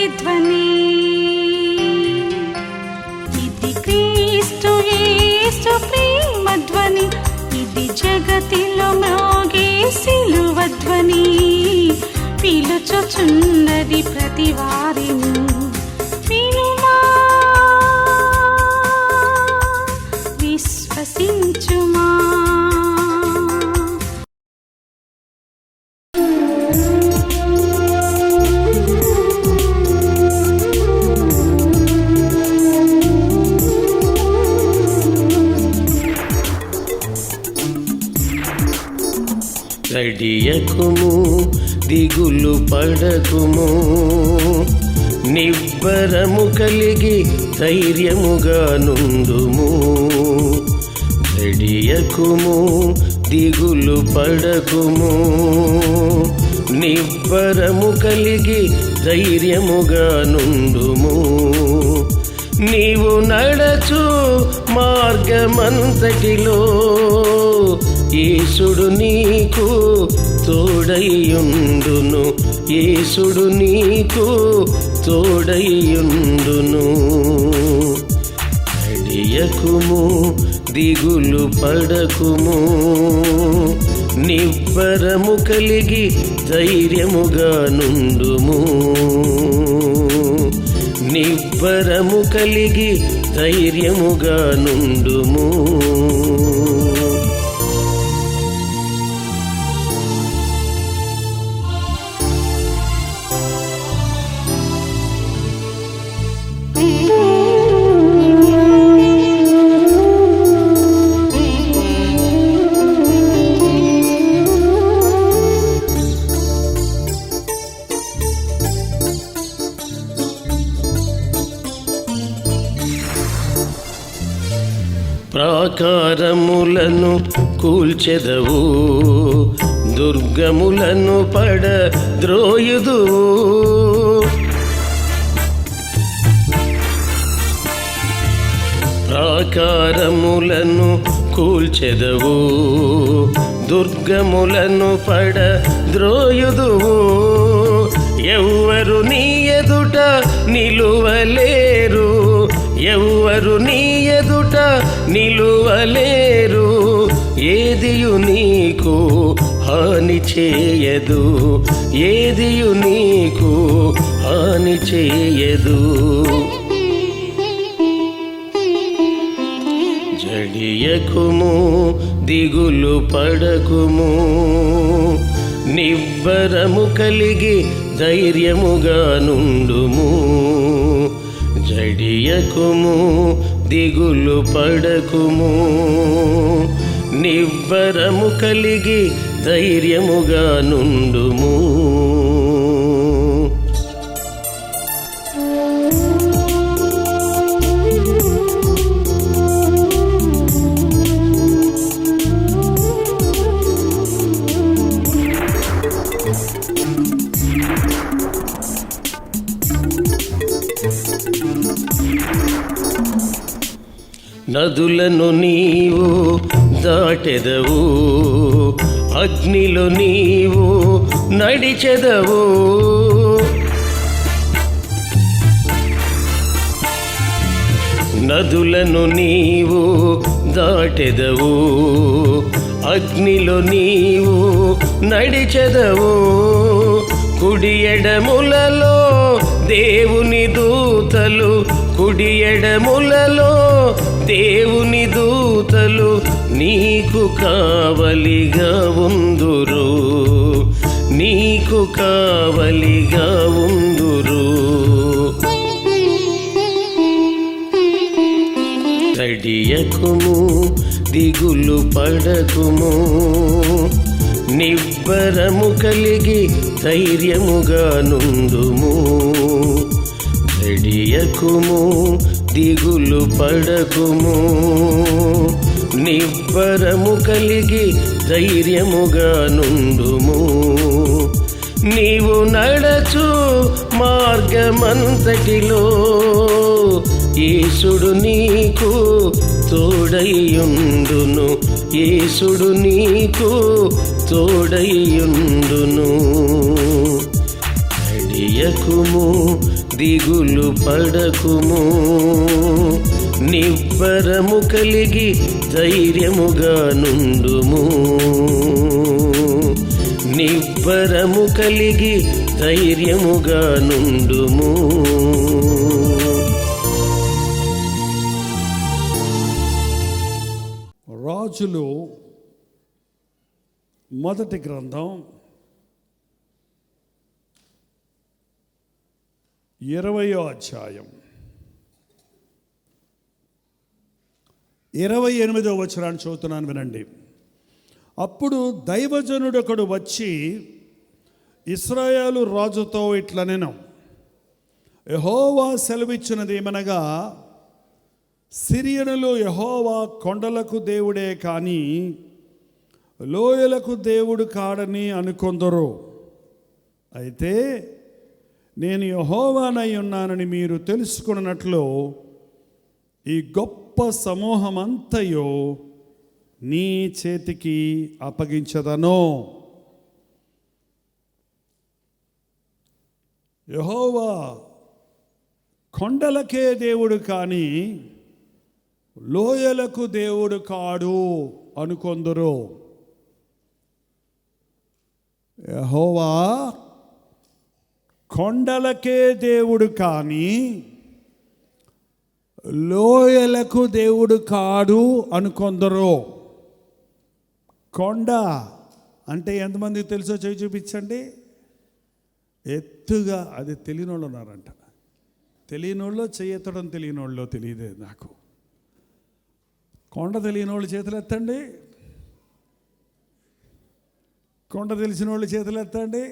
ప్రతిధ్వని. ఇది క్రీస్తు యేసు ప్రేమధ్వని, ఇది జగతిలో మ్రోగే సిలువధ్వని. పిలుచుచున్నది ప్రతి వారిని, వినుమా విశ్వసించుమా. కడియకుము దిగులు పడకుము, నిబ్బరము కలిగి ధైర్యముగా నుండుము. కడియకుము దిగులు పడకుము, నిబ్బరము కలిగి ధైర్యముగా నుండుము. నీవు నడచు మార్గమంతటిలో యేసుడు నీకు తోడైయుండును, యేసుడు నీకు తోడైయుండును. కడియకుము దిగులు పడకుము, నిబ్బరము కలిగి ధైర్యముగా నుండుము. నిబ్బరము కలిగి ధైర్యముగా నుండుము. ప్రాకారములను కూల్చెదవు, దుర్గములను పడద్రోయుదువు. ప్రాకారములను కూల్చెదవు, దుర్గములను పడద్రోయుదువు. ఎవ్వరు నీ ఎదుట నిలువలేరు, ఎవ్వరు నీ ఎదుట నిలువలేరు. ఏదియు నీకు హాని చేయదు, ఏదియు నీకు హాని చేయదు. జడియకుము దిగులు పడకుము, నిబ్బరము కలిగి ధైర్యముగా నుండుము. జడియకుము దిగులు పడకుము, నిబ్బరము కలిగి ధైర్యముగా నుండుము. నదులను నీవు దాటెదవు, అగ్నిలో నీవు నడిచెదవు. నదులను నీవు దాటెదవు, అగ్నిలో నీవు నడిచెదవు. కుడి ఎడములలో దేవుని దూతలు, కుడి ఎడములలో దేవుని దూతలు నీకు కావలిగా ఉందురు, నీకు కావలిగా ఉందురు. కడియకుము దిగులు పడకుము, నిబ్బరము కలిగి ధైర్యముగా నుండుము. కడియకుము దిగులు పడకుము, నిబ్బరము కలిగి ధైర్యముగా నుండుము. నీవు నడచు మార్గమంతటిలో యేసుడు నీకు తోడైయుండును, యేసుడు నీకు తోడైయుండును. కడియకుము దిగులు పడకుము. నిబ్బరము కలిగి ధైర్యముగా నుండుము. నిబ్బరము కలిగి ధైర్యముగా నుండుము. రాజులు మొదటి గ్రంథం 20వ అధ్యాయం 28వ వచనాన్ని చదువుతున్నాను, వినండి. అప్పుడు దైవజనుడొకడు వచ్చి ఇశ్రాయేలు రాజుతో ఇట్లనెను, యెహోవా సెలవిచ్చినది ఏమనగా, సిరియనులు యెహోవా కొండలకు దేవుడే కానీ లోయలకు దేవుడు కాడని అనుకొందరు. అయితే నేను యెహోవానై ఉన్నానని మీరు తెలుసుకున్నట్లు ఈ గొప్ప సమూహమంతయు నీ చేతికి అప్పగించదను. యెహోవా కొండలకే దేవుడు కానీ లోయలకు దేవుడు కాడు అనుకొందురు. యెహోవా కొండలకే దేవుడు కానీ లోయలకు దేవుడు కాడు అనుకొందరు. కొండ అంటే ఎంతమందికి తెలుసో చేయి చూపించండి. ఎత్తుగా, అది తెలియని వాళ్ళు ఉన్నారంట. తెలియని వాళ్ళు చేయెత్తడం, తెలియని వాళ్ళు తెలియదే నాకు. కొండ తెలియని వాళ్ళు చేతులు ఎత్తండి, కొండ తెలిసిన వాళ్ళు చేతులు ఎత్తండి.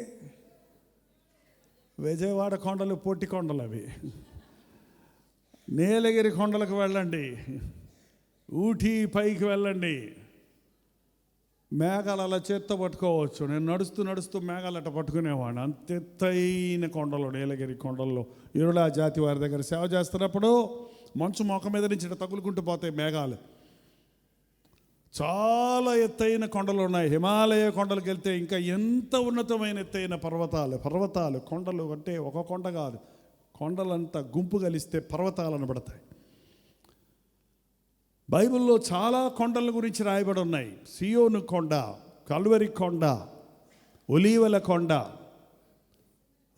విజయవాడ కొండలు పొట్టి కొండలు అవి. నీలగిరి కొండలకు వెళ్ళండి, ఊటీ పైకి వెళ్ళండి, మేఘాలు అలా చేత్తో పట్టుకోవచ్చు. నేను నడుస్తూ మేఘాలు అట్ట పట్టుకునేవాడిని. అంత ఎత్తైన కొండలు నీలగిరి కొండల్లో ఇరుళ జాతి వారి దగ్గర సేవ చేస్తున్నప్పుడు మంచు మొక్క మీద నుంచి ఇట్లా తగులుకుంటూ పోతాయి మేఘాలు. చాలా ఎత్తైన కొండలు ఉన్నాయి. హిమాలయ కొండలకు వెళ్తే ఇంకా ఎంత ఉన్నతమైన ఎత్తైన పర్వతాలు కొండలు అంటే ఒక కొండ కాదు, కొండలంతా గుంపు కలిస్తే పర్వతాలను పడతాయి. బైబిల్లో చాలా కొండల గురించి రాయబడి ఉన్నాయి. సియోను కొండ, కల్వరి కొండ, ఒలీవల కొండ,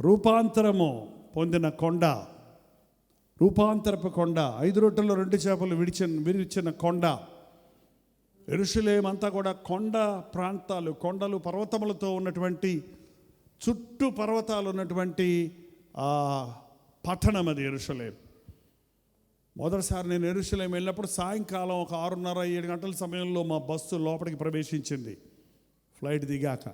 రూపాంతరము పొందిన కొండ, రూపాంతరపు కొండ, 5 రొట్టెల్లో 2 చేపలు విరిచిన కొండ. యెరూషలేము అంతా కూడా కొండ ప్రాంతాలు, కొండలు పర్వతములతో ఉన్నటువంటి, చుట్టూ పర్వతాలు ఉన్నటువంటి పట్టణం అది యెరూషలేము. మొదటిసారి నేను యెరూషలేము వెళ్ళినప్పుడు సాయంకాలం ఒక 6:30-7 గంటల సమయంలో మా బస్సు లోపలికి ప్రవేశించింది ఫ్లైట్ దిగాక.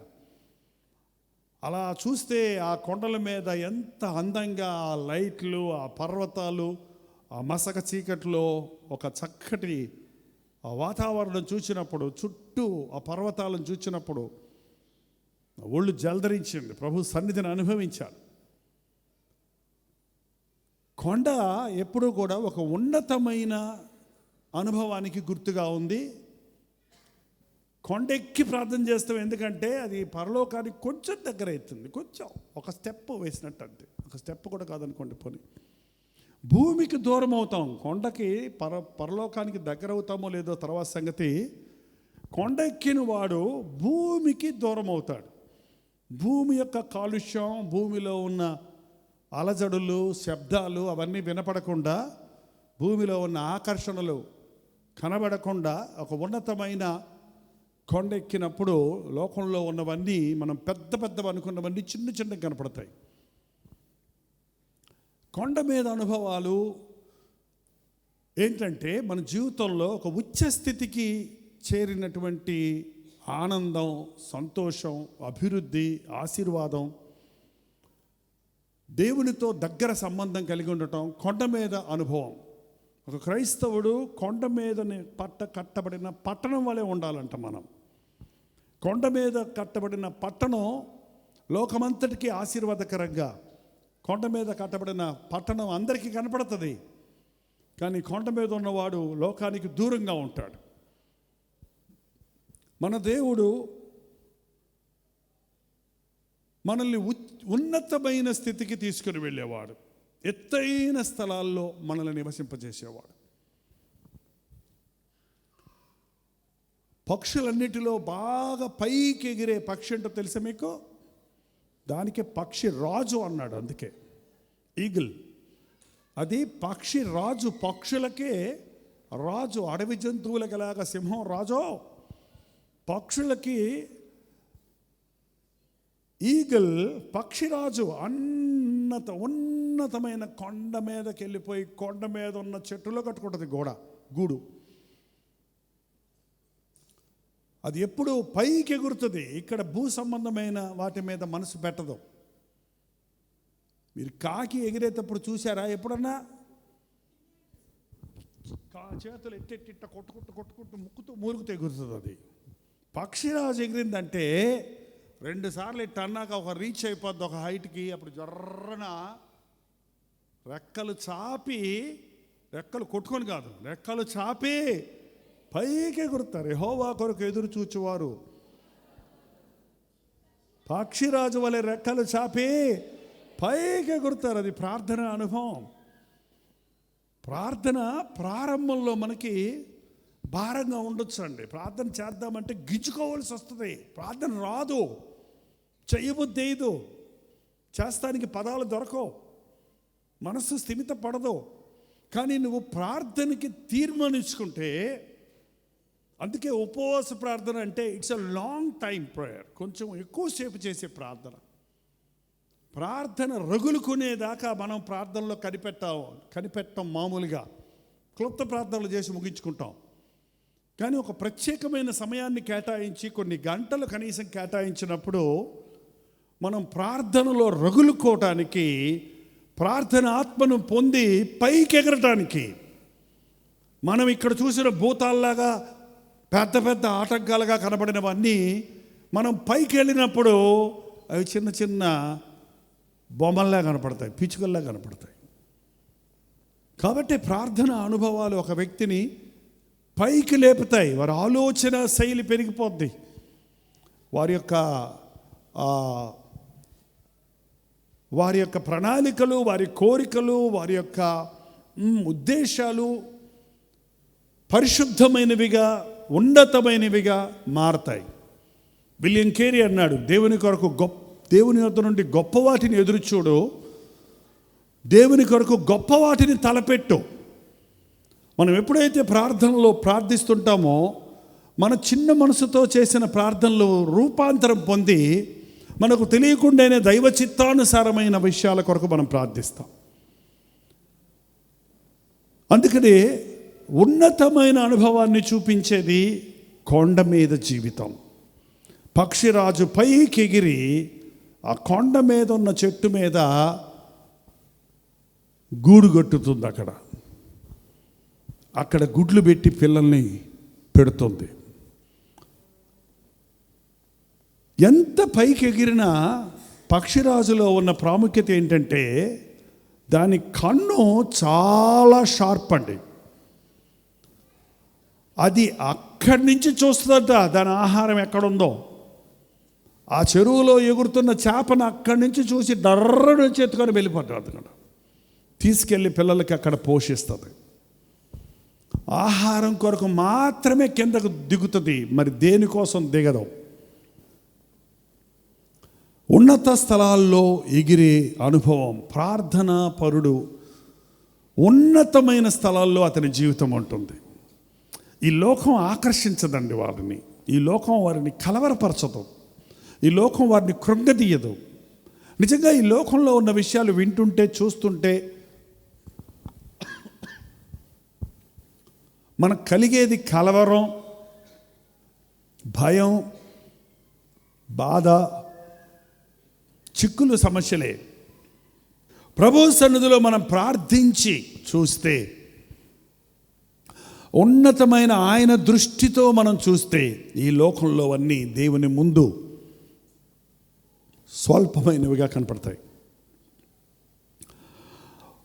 అలా చూస్తే ఆ కొండల మీద ఎంత అందంగా ఆ లైట్లు, ఆ పర్వతాలు, ఆ మసక చీకట్లో ఒక చక్కటి ఆ వాతావరణం చూసినప్పుడు, చుట్టూ ఆ పర్వతాలను చూసినప్పుడు ఒళ్ళు జలధరించింది. ప్రభు సన్నిధిని అనుభవించాను. కొండ ఎప్పుడూ కూడా ఒక ఉన్నతమైన అనుభవానికి గుర్తుగా ఉంది. కొండెక్కి ప్రార్థన చేస్తాం, ఎందుకంటే అది పరలోకానికి కొంచెం దగ్గర అవుతుంది. కొంచెం ఒక స్టెప్ వేసినట్టు అంతే, ఒక స్టెప్ కూడా కాదనుకోండి. పోనీ భూమికి దూరం అవుతాం, కొండకి పరలోకానికి దగ్గర అవుతామో లేదో తర్వాత సంగతి. కొండ ఎక్కిన వాడు భూమికి దూరం అవుతాడు. భూమి యొక్క కాలుష్యం, భూమిలో ఉన్న అలజడులు, శబ్దాలు అవన్నీ వినపడకుండా, భూమిలో ఉన్న ఆకర్షణలు కనబడకుండా ఒక ఉన్నతమైన కొండ ఎక్కినప్పుడు లోకంలో ఉన్నవన్నీ, మనం పెద్దవి అనుకున్నవన్నీ చిన్న కనపడతాయి. కొండ మీద అనుభవాలు ఏంటంటే మన జీవితంలో ఒక ఉచ్చ స్థితికి చేరినటువంటి ఆనందం, సంతోషం, అభివృద్ధి, ఆశీర్వాదం, దేవునితో దగ్గర సంబంధం కలిగి ఉండటం కొండ మీద అనుభవం. ఒక క్రైస్తవుడు కొండ మీదని కట్టబడిన పట్టణం వలె ఉండాలంట. మనం కొండ మీద కట్టబడిన పట్టణం లోకమంతటికీ ఆశీర్వాదకరంగా, కొండ మీద కట్టబడిన పట్టణం అందరికీ కనపడుతుంది, కానీ కొండ మీద ఉన్నవాడు లోకానికి దూరంగా ఉంటాడు. మన దేవుడు మనల్ని ఉన్నతమైన స్థితికి తీసుకుని వెళ్ళేవాడు. ఎత్తైన స్థలాల్లో మనల్ని నివసింపజేసేవాడు. పక్షులన్నిటిలో బాగా పైకి ఎగిరే పక్షి ఏంటో తెలుసా మీకు? దానికి పక్షి రాజు అన్నాడు. అందుకే ఈగిల్, అది పక్షి రాజు. పక్షులకే రాజు. అడవి జంతువులకి ఎలాగా సింహం రాజో, పక్షులకి ఈగిల్ పక్షిరాజు. ఉన్నతమైన కొండ మీదకి వెళ్ళిపోయి కొండ మీద ఉన్న చెట్టులో కట్టుకుంటుంది గూడు. అది ఎప్పుడు పైకి ఎగురుతుంది. ఇక్కడ భూ సంబంధమైన వాటి మీద మనసు పెట్టదు. మీరు కాకి ఎగిరేటప్పుడు చూసారా ఎప్పుడన్నా? చేతులు ఎట్టెట్టిట్ట కొట్టుకుంటూ ముక్కుతూ మూలుగుతూ ఎగురుతుంది. అది పక్షిరాజు ఎగిరిందంటే 2 సార్లు ఇట్ట అన్నాక ఒక రీచ్ అయిపోద్ది ఒక హైట్కి. అప్పుడు జర్రన రెక్కలు చాపి, రెక్కలు కొట్టుకొని కాదు, రెక్కలు చాపి పైకి ఎగురుతారు. యెహోవా కొరకు ఎదురు చూచువారు పక్షిరాజు వలె రెక్కలు చాపి పైకి ఎగురుతారు. అది ప్రార్థన అనుభవం. ప్రార్థన ప్రారంభంలో మనకి భారంగా ఉండొచ్చు అండి. ప్రార్థన చేద్దామంటే గిచ్చుకోవాల్సి వస్తుంది. ప్రార్థన రాదు, చేయబుద్ధి వేయదు, చేస్తానికి పదాలు దొరకవు, మనసు స్థిమిత పడదు. కానీ నువ్వు ప్రార్థనకి తీర్మానించుకుంటే, అందుకే ఉపవాస ప్రార్థన అంటే it's a long time prayer. కొంచెం ఎక్కువసేపు చేసే ప్రార్థన. ప్రార్థన రగులుకునేదాకా మనం ప్రార్థనలో కనిపెట్టం. మామూలుగా క్లుప్త ప్రార్థనలు చేసి ముగించుకుంటాం. కానీ ఒక ప్రత్యేకమైన సమయాన్ని కేటాయించి కొన్ని గంటలు కనీసం కేటాయించినప్పుడు మనం ప్రార్థనలో రగులుకోవటానికి, ప్రార్థన ఆత్మను పొంది పైకి ఎగరటానికి, మనం ఇక్కడ చూసిన భూతాల్లాగా పెద్ద పెద్ద ఆటంకాలుగా కనబడినవన్నీ మనం పైకి వెళ్ళినప్పుడు అవి చిన్న చిన్న బొమ్మల్లా కనపడతాయి, పిచ్చుకల్లా కనపడతాయి. కాబట్టి ప్రార్థన అనుభవాలు ఒక వ్యక్తిని పైకి లేపుతాయి. వారి ఆలోచన శైలి పెరిగిపోద్ది. వారి యొక్క ప్రణాళికలు, వారి కోరికలు, వారి యొక్క ఉద్దేశాలు పరిశుద్ధమైనవిగా, ఉన్నతమైనవిగా మారతాయి. విలియం కేరీ అన్నాడు, దేవుని వద్ద నుండి గొప్ప వాటిని ఎదురుచూడు, దేవుని కొరకు గొప్ప వాటిని తలపెట్టు. మనం ఎప్పుడైతే ప్రార్థనలో ప్రార్థిస్తుంటామో మన చిన్న మనసుతో చేసిన ప్రార్థనలు రూపాంతరం పొంది మనకు తెలియకుండానే దైవ చిత్తానుసారమైన విషయాల కొరకు మనం ప్రార్థిస్తాం. అందుకని ఉన్నతమైన అనుభవాన్ని చూపించేది కొండ మీద జీవితం. పక్షిరాజు పైకి ఎగిరి ఆ కొండ మీద ఉన్న చెట్టు మీద గూడు కట్టుతుంది. అక్కడ గుడ్లు పెట్టి పిల్లల్ని పెడుతుంది. ఎంత పైకి ఎగిరినా పక్షిరాజులో ఉన్న ప్రాముఖ్యత ఏంటంటే దాని కన్ను చాలా షార్ప్ అండి. అది అక్కడి నుంచి చూస్తుందట దాని ఆహారం ఎక్కడుందో. ఆ చెరువులో ఎగురుతున్న చేపను అక్కడి నుంచి చూసి డర్రను ఎత్తుకొని వెళ్ళిపోతుంది. అక్కడ తీసుకెళ్ళి పిల్లలకి అక్కడ పోషిస్తుంది. ఆహారం కొరకు మాత్రమే కిందకు దిగుతుంది, మరి దేనికోసం దిగదు. ఉన్నత స్థలాల్లో ఎగిరే అనుభవం. ప్రార్థనా పరుడు ఉన్నతమైన స్థలాల్లో అతని జీవితం ఉంటుంది. ఈ లోకం ఆకర్షించదండి వారిని. ఈ లోకం వారిని కలవరపరచదు. ఈ లోకం వారిని కృంగదీయదు. నిజంగా ఈ లోకంలో ఉన్న విషయాలు వింటుంటే, చూస్తుంటే మనకు కలిగేది కలవరం, భయం, బాధ, చిక్కులు, సమస్యలే. ప్రభు సన్నిధిలో మనం ప్రార్థించి చూస్తే, ఉన్నతమైన ఆయన దృష్టితో మనం చూస్తే ఈ లోకంలో అన్నీ దేవుని ముందు స్వల్పమైనవిగా కనపడతాయి.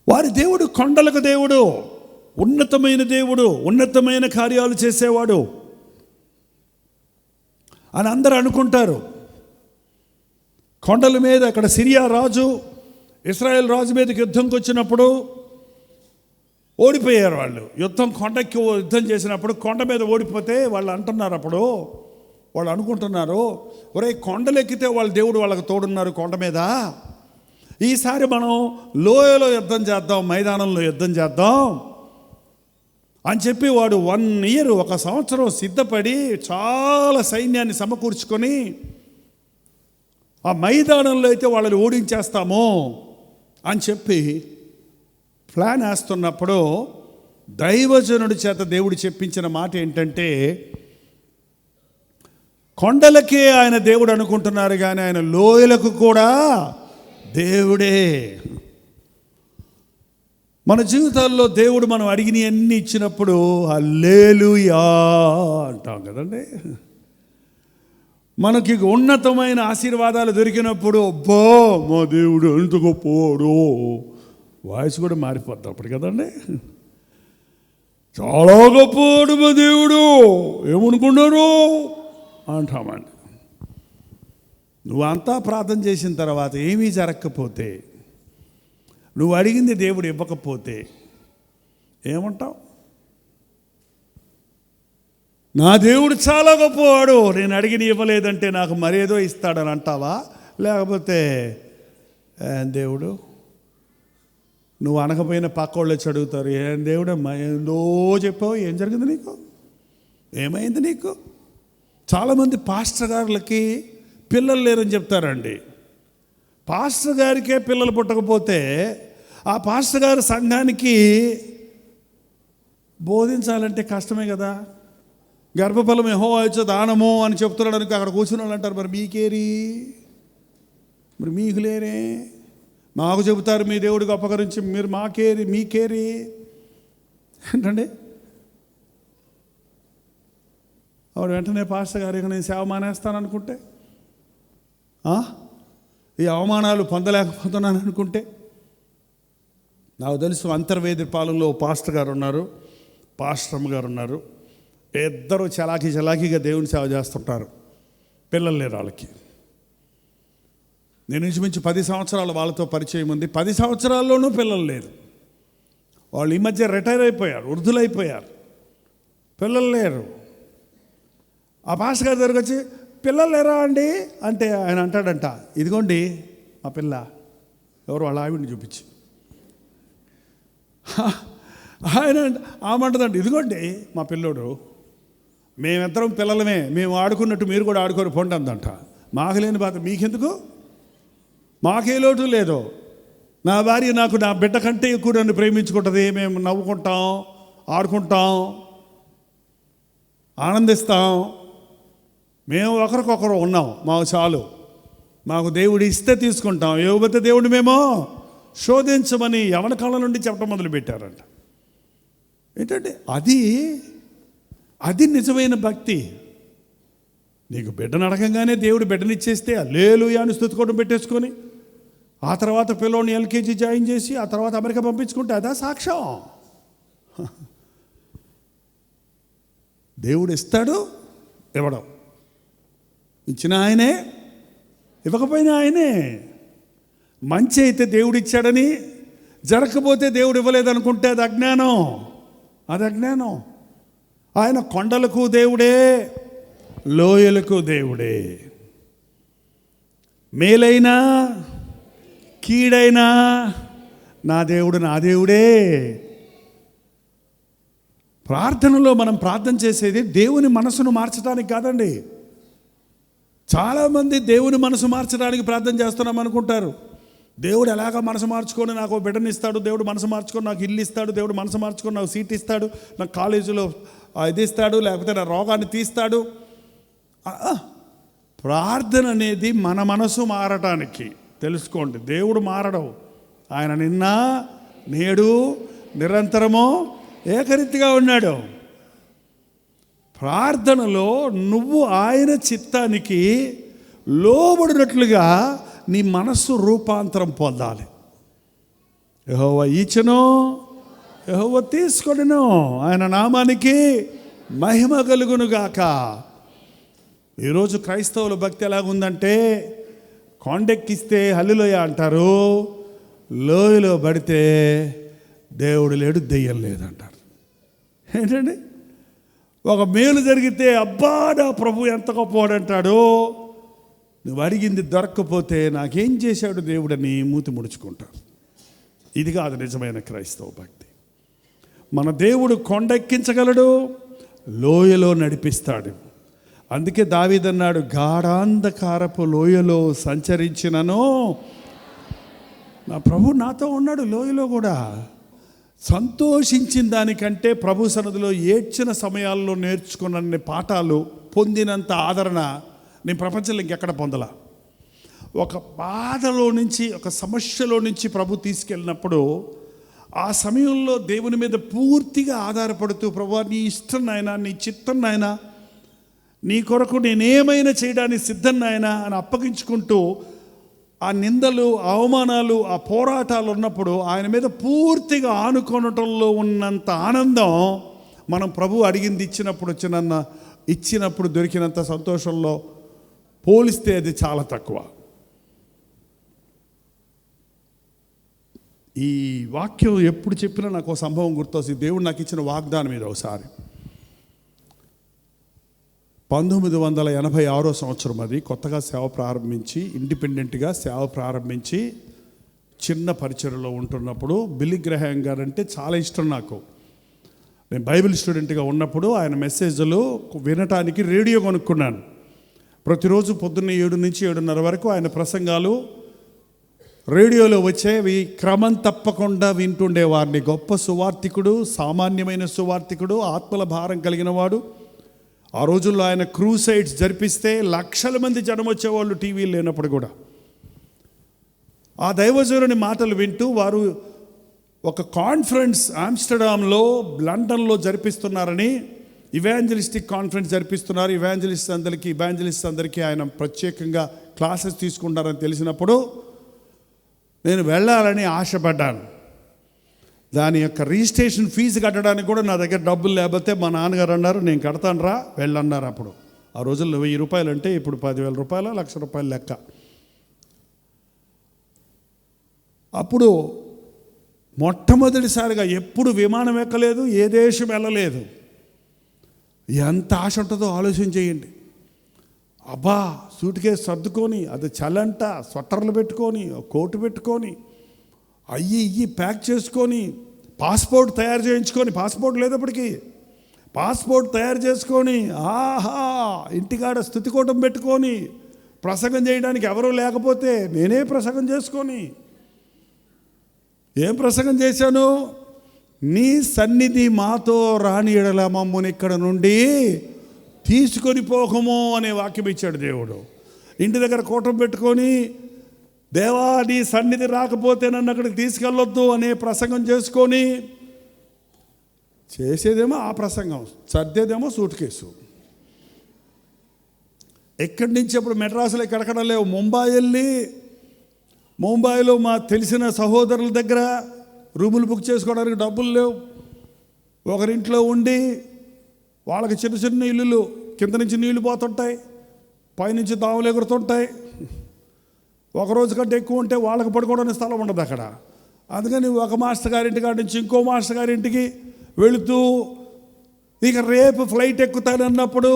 వారి దేవుడు కొండలకు దేవుడు, ఉన్నతమైన దేవుడు, ఉన్నతమైన కార్యాలు చేసేవాడు అని అందరూ అనుకుంటారు. కొండల మీద అక్కడ సిరియా రాజు, ఇశ్రాయేల్ రాజు మీదకి యుద్ధంకి వచ్చినప్పుడు ఓడిపోయారు వాళ్ళు. కొండకి యుద్ధం చేసినప్పుడు కొండ మీద ఓడిపోతే వాళ్ళు అంటున్నారు, అప్పుడు వాళ్ళు అనుకుంటున్నారు, ఒరే కొండలెక్కితే వాళ్ళ దేవుడు వాళ్ళకి తోడున్నారు కొండ మీద, ఈసారి మనం లోయలో యుద్ధం చేద్దాం, మైదానంలో యుద్ధం చేద్దాం అని చెప్పి వాడు 1 year 1 సంవత్సరం సిద్ధపడి చాలా సైన్యాన్ని సమకూర్చుకొని ఆ మైదానంలో అయితే వాళ్ళని ఓడించేస్తాము అని చెప్పి ప్లాన్ వేస్తున్నప్పుడు దైవజనుడి చేత దేవుడు చెప్పించిన మాట ఏంటంటే, కొండలకే ఆయన దేవుడు అనుకుంటున్నారు కానీ ఆయన లోయలకు కూడా దేవుడే. మన జీవితాల్లో దేవుడు మనం అడిగినవన్నీ ఇచ్చినప్పుడు హల్లెలూయా అంటాం కదండి. మనకి ఉన్నతమైన ఆశీర్వాదాలు దొరికినప్పుడు అబ్బా మా దేవుడు ఎంత గొప్పవాడు, వాయిస్ కూడా మారిపోద్ది అప్పుడు కదండి. చాలా గొప్పవాడు మా దేవుడు ఏమనుకున్నారు అంటామండి. నువ్వంతా ప్రార్థన చేసిన తర్వాత ఏమీ జరగకపోతే, నువ్వు అడిగింది దేవుడు ఇవ్వకపోతే ఏమంటావు? నా దేవుడు చాలా గొప్పవాడు, నేను అడిగిన ఇవ్వలేదంటే నాకు మరేదో ఇస్తాడని అంటావా? లేకపోతే దేవుడు నువ్వు అనకపోయిన పక్కోళ్ళు వచ్చి అడుగుతారు, ఏం దేవుడమ్మా ఏందో చెప్పావు, ఏం జరిగింది నీకు, ఏమైంది నీకు? చాలామంది పాస్టర్ గారులకి పిల్లలు లేరని చెప్తారండి. పాస్టర్ గారికే పిల్లలు పుట్టకపోతే ఆ పాస్టర్ గారు సంఘానికి బోధించాలంటే కష్టమే కదా. గర్భఫలం యెహోవా ఇచ్చే దానము అని చెప్తున్నాడు అనుకో, అక్కడ కూర్చుని వాళ్ళు అంటారు, మరి మీకేరి, మరి మీకు లేరే, మాకు చెబుతారు మీ దేవుడు గొప్ప గురించి, మీరు మాకేరి మీకేరి ఏంటండి? ఆవిడ వెంటనే పాస్టర్ గారు ఇక నేను సేవ మానేస్తాను అనుకుంటే, ఈ అవమానాలు పొందలేకపోతున్నాను అనుకుంటే. నాకు తెలుసు అంతర్వేది పాలెంలో పాస్టర్ గారు ఉన్నారు, పాస్టరమ్మ గారు ఉన్నారు. ఇద్దరు చలాకీగా దేవుని సేవ చేస్తుంటారు. పిల్లలు లేరు వాళ్ళకి. నేను ఇంచుమించు 10 సంవత్సరాలు వాళ్ళతో పరిచయం ఉంది. 10 సంవత్సరాల్లోనూ పిల్లలు లేరు. వాళ్ళు ఈ మధ్య రిటైర్ అయిపోయారు, వృద్ధులైపోయారు, పిల్లలు లేరు. ఆ పాస్టర్ గారి దగ్గరికి వచ్చి పిల్లలు లేరా అండి అంటే ఆయన అంటాడంట, ఇదిగోండి మా పిల్ల. ఎవరు? వాళ్ళ ఆవిడని చూపించి. ఆయన ఆమంటదండి, ఇదిగోండి మా పిల్లోడు, మేమిద్దరం పిల్లలమే, మేము ఆడుకున్నట్టు మీరు కూడా ఆడుకొని పోండి అందంట. మాకు లేని బాధ మీకెందుకు, మాకే లోటు లేదు. నా భార్య నాకు నా బిడ్డ కంటే ఎక్కువ నన్ను ప్రేమించుకుంటుంది. మేము నవ్వుకుంటాం, ఆడుకుంటాం, ఆనందిస్తాం. మేము ఒకరికొకరు ఉన్నాం, మాకు చాలు. మాకు దేవుడు ఇస్తే తీసుకుంటాం, ఇవ్వకపోతే దేవుడు మేము శోధించమని యవన కాలం నుండి చెప్పడం మొదలుపెట్టారంట. ఏంటంటే అది నిజమైన భక్తి. నీకు బిడ్డను అడగంగానే దేవుడు బిడ్డనిచ్చేస్తే హల్లెలూయా అని స్తుతికోవడం పెట్టేసుకొని, ఆ తర్వాత పిల్లోని LKG జాయిన్ చేసి ఆ తర్వాత అమెరికా పంపించుకుంటే అదా సాక్ష్యం? దేవుడు ఇస్తాడు, ఇవ్వడం, ఇచ్చిన ఆయనే, ఇవ్వకపోయినా ఆయనే. మంచి అయితే దేవుడు ఇచ్చాడని, జరగకపోతే దేవుడు ఇవ్వలేదనుకుంటే అది అజ్ఞానం, అది అజ్ఞానం. ఆయన కొండలకు దేవుడే, లోయలకు దేవుడే. మేలైనా కీడైనా నా దేవుడు నా దేవుడే. ప్రార్థనలో మనం ప్రార్థన చేసేది దేవుని మనసును మార్చడానికి కాదండి. చాలామంది దేవుని మనసు మార్చడానికి ప్రార్థన చేస్తున్నాం అనుకుంటారు. దేవుడు ఎలాగ మనసు మార్చుకొని నాకు బిడ్డని ఇస్తాడు, దేవుడు మనసు మార్చుకొని నాకు ఇల్లు ఇస్తాడు, దేవుడు మనసు మార్చుకొని నాకు సీట్ ఇస్తాడు, నాకు కాలేజీలో ఇది ఇస్తాడు, లేకపోతే నా రోగాన్ని తీస్తాడు. ప్రార్థన అనేది మన మనసు మారటానికి. తెలుసుకోండి, దేవుడు మారడం. ఆయన నిన్న నేడు నిరంతరము ఏకరీతిగా ఉన్నాడు. ప్రార్థనలో నువ్వు ఆయన చిత్తానికి లోబడినట్లుగా నీ మనస్సు రూపాంతరం పొందాలి. యెహోవా ఇచ్చెను, యెహోవా తీసుకొనెను, ఆయన నామానికి మహిమ కలుగునుగాక. ఈరోజు క్రైస్తవుల భక్తి ఎలాగుందంటే, కొండెక్కిస్తే హల్లెలూయా అంటారు, లోయలో పడితే దేవుడు లేడు, దెయ్యం లేదంటారు. ఏంటండి, ఒక మేలు జరిగితే అబ్బా నా ప్రభు ఎంత గొప్పవాడంటాడు. నువ్వు అడిగింది దొరక్కపోతే నాకేం చేశాడు దేవుడని మూతి ముడుచుకుంటారు. ఇది కాదు నిజమైన క్రైస్తవ భక్తి. మన దేవుడు కొండెక్కించగలడు, లోయలో నడిపిస్తాడు. అందుకే దావీదన్నాడు, గాఢాంధకారపు లోయలో సంచరించినను నా ప్రభు నాతో ఉన్నాడు. లోయలో కూడా సంతోషించిన దానికంటే ప్రభు సన్నిధిలో ఏడ్చిన సమయాల్లో నేర్చుకున్న పాఠాలు, పొందినంత ఆదరణ నేను ప్రపంచంలో ఇంకెక్కడ పొందలా. ఒక బాధలో నుంచి, ఒక సమస్యలో నుంచి ప్రభు తీసుకెళ్ళినప్పుడు ఆ సమయంలో దేవుని మీద పూర్తిగా ఆధారపడుతూ, ప్రభువా నీ ఇష్టం నాయనా, నీ చిత్తం నాయనా, నీ కొరకు నేనేమైనా చేయడానికి సిద్ధం నాయనా అని అప్పగించుకుంటూ ఆ నిందలు, అవమానాలు, ఆ పోరాటాలు ఉన్నప్పుడు ఆయన మీద పూర్తిగా ఆనుకొనటంలో ఉన్నంత ఆనందం మనం ప్రభు అడిగింది ఇచ్చినప్పుడు దొరికినంత సంతోషంలో పోలిస్తే అది చాలా తక్కువ. ఈ వాక్యం ఎప్పుడు చెప్పినా నాకు ఒక సంభవం గుర్తొస్తుంది. దేవుడు నాకు ఇచ్చిన వాగ్దానం మీద ఒకసారి 1986 సంవత్సరం, అది కొత్తగా సేవ ప్రారంభించి, ఇండిపెండెంట్గా సేవ ప్రారంభించి చిన్న పరిచర్యలో ఉంటున్నప్పుడు బిల్లీ గ్రహాం గారు అంటే చాలా ఇష్టం నాకు. నేను బైబిల్ స్టూడెంట్గా ఉన్నప్పుడు ఆయన మెసేజ్లు వినటానికి రేడియో కొనుక్కున్నాను. ప్రతిరోజు పొద్దున్న 7 నుంచి 7:30 వరకు ఆయన ప్రసంగాలు రేడియోలో వచ్చేవి క్రమం తప్పకుండా వింటుండేవారిని. గొప్ప సువార్థికుడు, సామాన్యమైన సువార్థికుడు, ఆత్మల భారం కలిగిన వాడు. ఆ రోజుల్లో ఆయన క్రూసైడ్స్ జరిపిస్తే లక్షల మంది జనం వచ్చేవాళ్ళు టీవీలు లేనప్పుడు కూడా. ఆ దైవజనుని మాటలు వింటూ వారు ఒక కాన్ఫరెన్స్ ఆమ్స్టర్డామ్లో, లండన్లో జరిపిస్తున్నారని, ఇవాంజలిస్టిక్ కాన్ఫరెన్స్ జరిపిస్తున్నారు, ఇవాంజలిస్ట్ అందరికీ ఆయన ప్రత్యేకంగా క్లాసెస్ తీసుకుంటారని తెలిసినప్పుడు నేను వెళ్ళాలని ఆశపడ్డాను. దాని యొక్క రిజిస్ట్రేషన్ ఫీజు కట్టడానికి కూడా నా దగ్గర డబ్బులు లేకపోతే మా నాన్నగారు అన్నారు, నేను కడతాను రా వెళ్ళన్నారు. అప్పుడు ఆ రోజుల్లో 1000 రూపాయలు అంటే ఇప్పుడు 10,000 రూపాయలు, 1,00,000 రూపాయలు లెక్క. అప్పుడు మొట్టమొదటిసారిగా ఎప్పుడు విమానం ఎక్కలేదు, ఏ దేశం వెళ్ళలేదు. ఎంత ఆశ ఉంటుందో ఆలోచన చేయండి. అబ్బా సూట్ కేసు సర్దుకొని, అది చలంట, స్వెటర్లు పెట్టుకొని, కోటు పెట్టుకొని, అయ్యి ప్యాక్ చేసుకొని, పాస్పోర్ట్ తయారు చేయించుకొని, పాస్పోర్ట్ లేదప్పటికీ పాస్పోర్ట్ తయారు చేసుకొని, ఆహా ఇంటికాడ స్తుతికోటం పెట్టుకొని, ప్రసంగం చేయడానికి ఎవరూ లేకపోతే నేనే ప్రసంగం చేసుకొని, ఏం ప్రసంగం చేశాను? నీ సన్నిధి మాతో రాని ఎడల మమ్మల్ని ఇక్కడ నుండి తీసుకొని పోకము అనే వాక్యం ఇచ్చాడు దేవుడు. ఇంటి దగ్గర కూటం పెట్టుకొని, దేవా నీ సన్నిధి రాకపోతే నన్ను అక్కడికి తీసుకెళ్ళొద్దు అనే ప్రసంగం చేసుకొని, చేసేదేమో ఆ ప్రసంగం, సర్దేదేమో సూట్ కేసు. ఎక్కడి నుంచి అప్పుడు మెడ్రాసులో ఎక్కడెక్కడ లేవు. ముంబై వెళ్ళి, ముంబైలో మా తెలిసిన సహోదరుల దగ్గర రూములు బుక్ చేసుకోవడానికి డబ్బులు లేవు. ఒకరింట్లో ఉండి, వాళ్ళకి చిన్న చిన్న ఇల్లులు, కింద నుంచి నీళ్లు పోతుంటాయి, పైనుంచి దాములు ఎగురుతుంటాయి. ఒకరోజు కంటే ఎక్కువ ఉంటే వాళ్ళకి పడుకోవడానికి స్థలం ఉండదు అక్కడ. అందుకని ఒక మాస్టర్ గారింటి కాడి నుంచి ఇంకో మాస్టర్ గారింటికి వెళుతూ, ఇక రేపు ఫ్లైట్ ఎక్కుతానన్నప్పుడు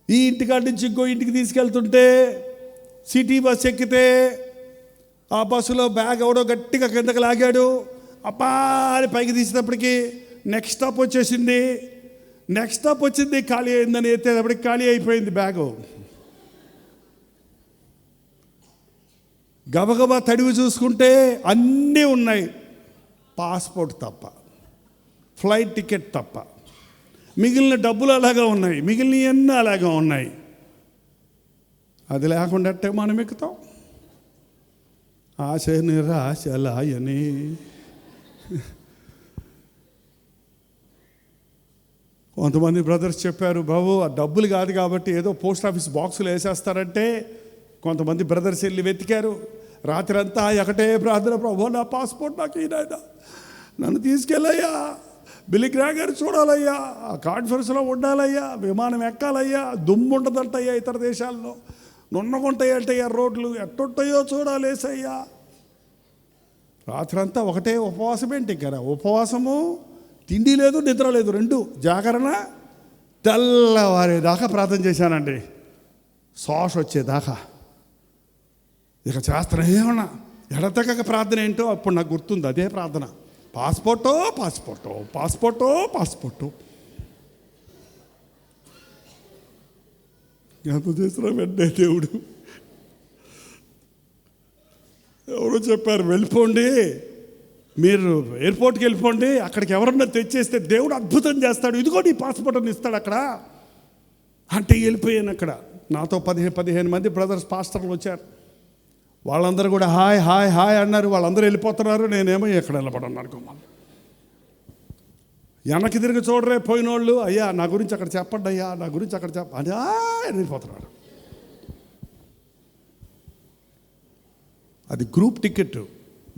ఈ ఇంటికాడి నుంచి ఇంకో ఇంటికి తీసుకెళ్తుంటే, సిటీ బస్ ఎక్కితే ఆ బస్సులో బ్యాగ్ ఎవడో గట్టిగా కిందకి లాగాడు. అబ్బా అని పైకి తీసేటప్పటికి నెక్స్ట్ స్టాప్ వచ్చేసింది. నెక్స్ట్ స్టాప్ వచ్చింది, ఖాళీ అయిందని ఎత్తేటప్పటికి ఖాళీ అయిపోయింది బ్యాగు. గబగబా తడివి చూసుకుంటే అన్నీ ఉన్నాయి, పాస్పోర్ట్ తప్ప, ఫ్లైట్ టికెట్ తప్ప. మిగిలిన డబ్బులు అలాగా ఉన్నాయి, మిగిలినవన్నీ అలాగా ఉన్నాయి. అది లేకుండా అంటే మనం ఎక్కుతాం. ఆశ నిరాశలాయని. కొంతమంది బ్రదర్స్ చెప్పారు, బాబు ఆ డబ్బులు కాదు కాబట్టి ఏదో పోస్ట్ ఆఫీస్ బాక్సులు వేసేస్తారంటే, కొంతమంది బ్రదర్స్ వెళ్ళి వెతికారు. రాత్రి అంతా ఒకటే ప్రార్థన, ప్రభు నా పాస్పోర్ట్ నాకు ఈయన, నన్ను తీసుకెళ్ళయ్యా, బిల్లీ గ్రహాం గారు చూడాలయ్యా, ఆ కాన్ఫరెన్స్లో ఉండాలయ్యా, విమానం ఎక్కాలయ్యా, దుమ్ము ఉండదంటయ్యా, ఇతర దేశాల్లో నున్నగుంటాయంటయ్యా, రోడ్లు ఎట్టుంటాయో చూడాలేసయ్యా. రాత్రి అంతా ఒకటే ఉపవాసం ఏంటి కదా, ఉపవాసము, తిండి లేదు నిద్ర లేదు, రెండు జాగరణ. తెల్లవారేదాకా ప్రార్థన చేశానండి, శ్వాస వచ్చేదాకా. ఇక చేస్తాను ఏమన్నా ఎడతెగక ప్రార్థన ఏంటో అప్పుడు నాకు గుర్తుంది, అదే ప్రార్థన. పాస్పోర్టో పాస్పోర్టో పాస్పోర్టో పాస్పోర్టో ఎంత చేసిన వెంటనే దేవుడు ఎవరో చెప్పారు, వెళ్ళిపోండి మీరు ఎయిర్పోర్ట్కి వెళ్ళిపోండి, అక్కడికి ఎవరన్నా తెచ్చేస్తే దేవుడు అద్భుతం చేస్తాడు, ఇదిగో నీ పాస్పోర్ట్ అని ఇస్తాడు అక్కడ అంటే. వెళ్ళిపోయాను. అక్కడ నాతో 15 మంది బ్రదర్స్ పాస్టర్లు వచ్చారు. వాళ్ళందరూ కూడా హాయ్ హాయ్ హాయ్ అన్నారు. వాళ్ళందరూ వెళ్ళిపోతున్నారు, నేనేమో ఎక్కడ నిలబడన్నాను అనుకోమని. వెనక్కి తిరిగి చూడరే పోయినోళ్ళు, అయ్యా నా గురించి అక్కడ చెప్పండి, అయ్యా నా గురించి అక్కడ అని వెళ్ళిపోతున్నాడు. అది గ్రూప్ టికెట్,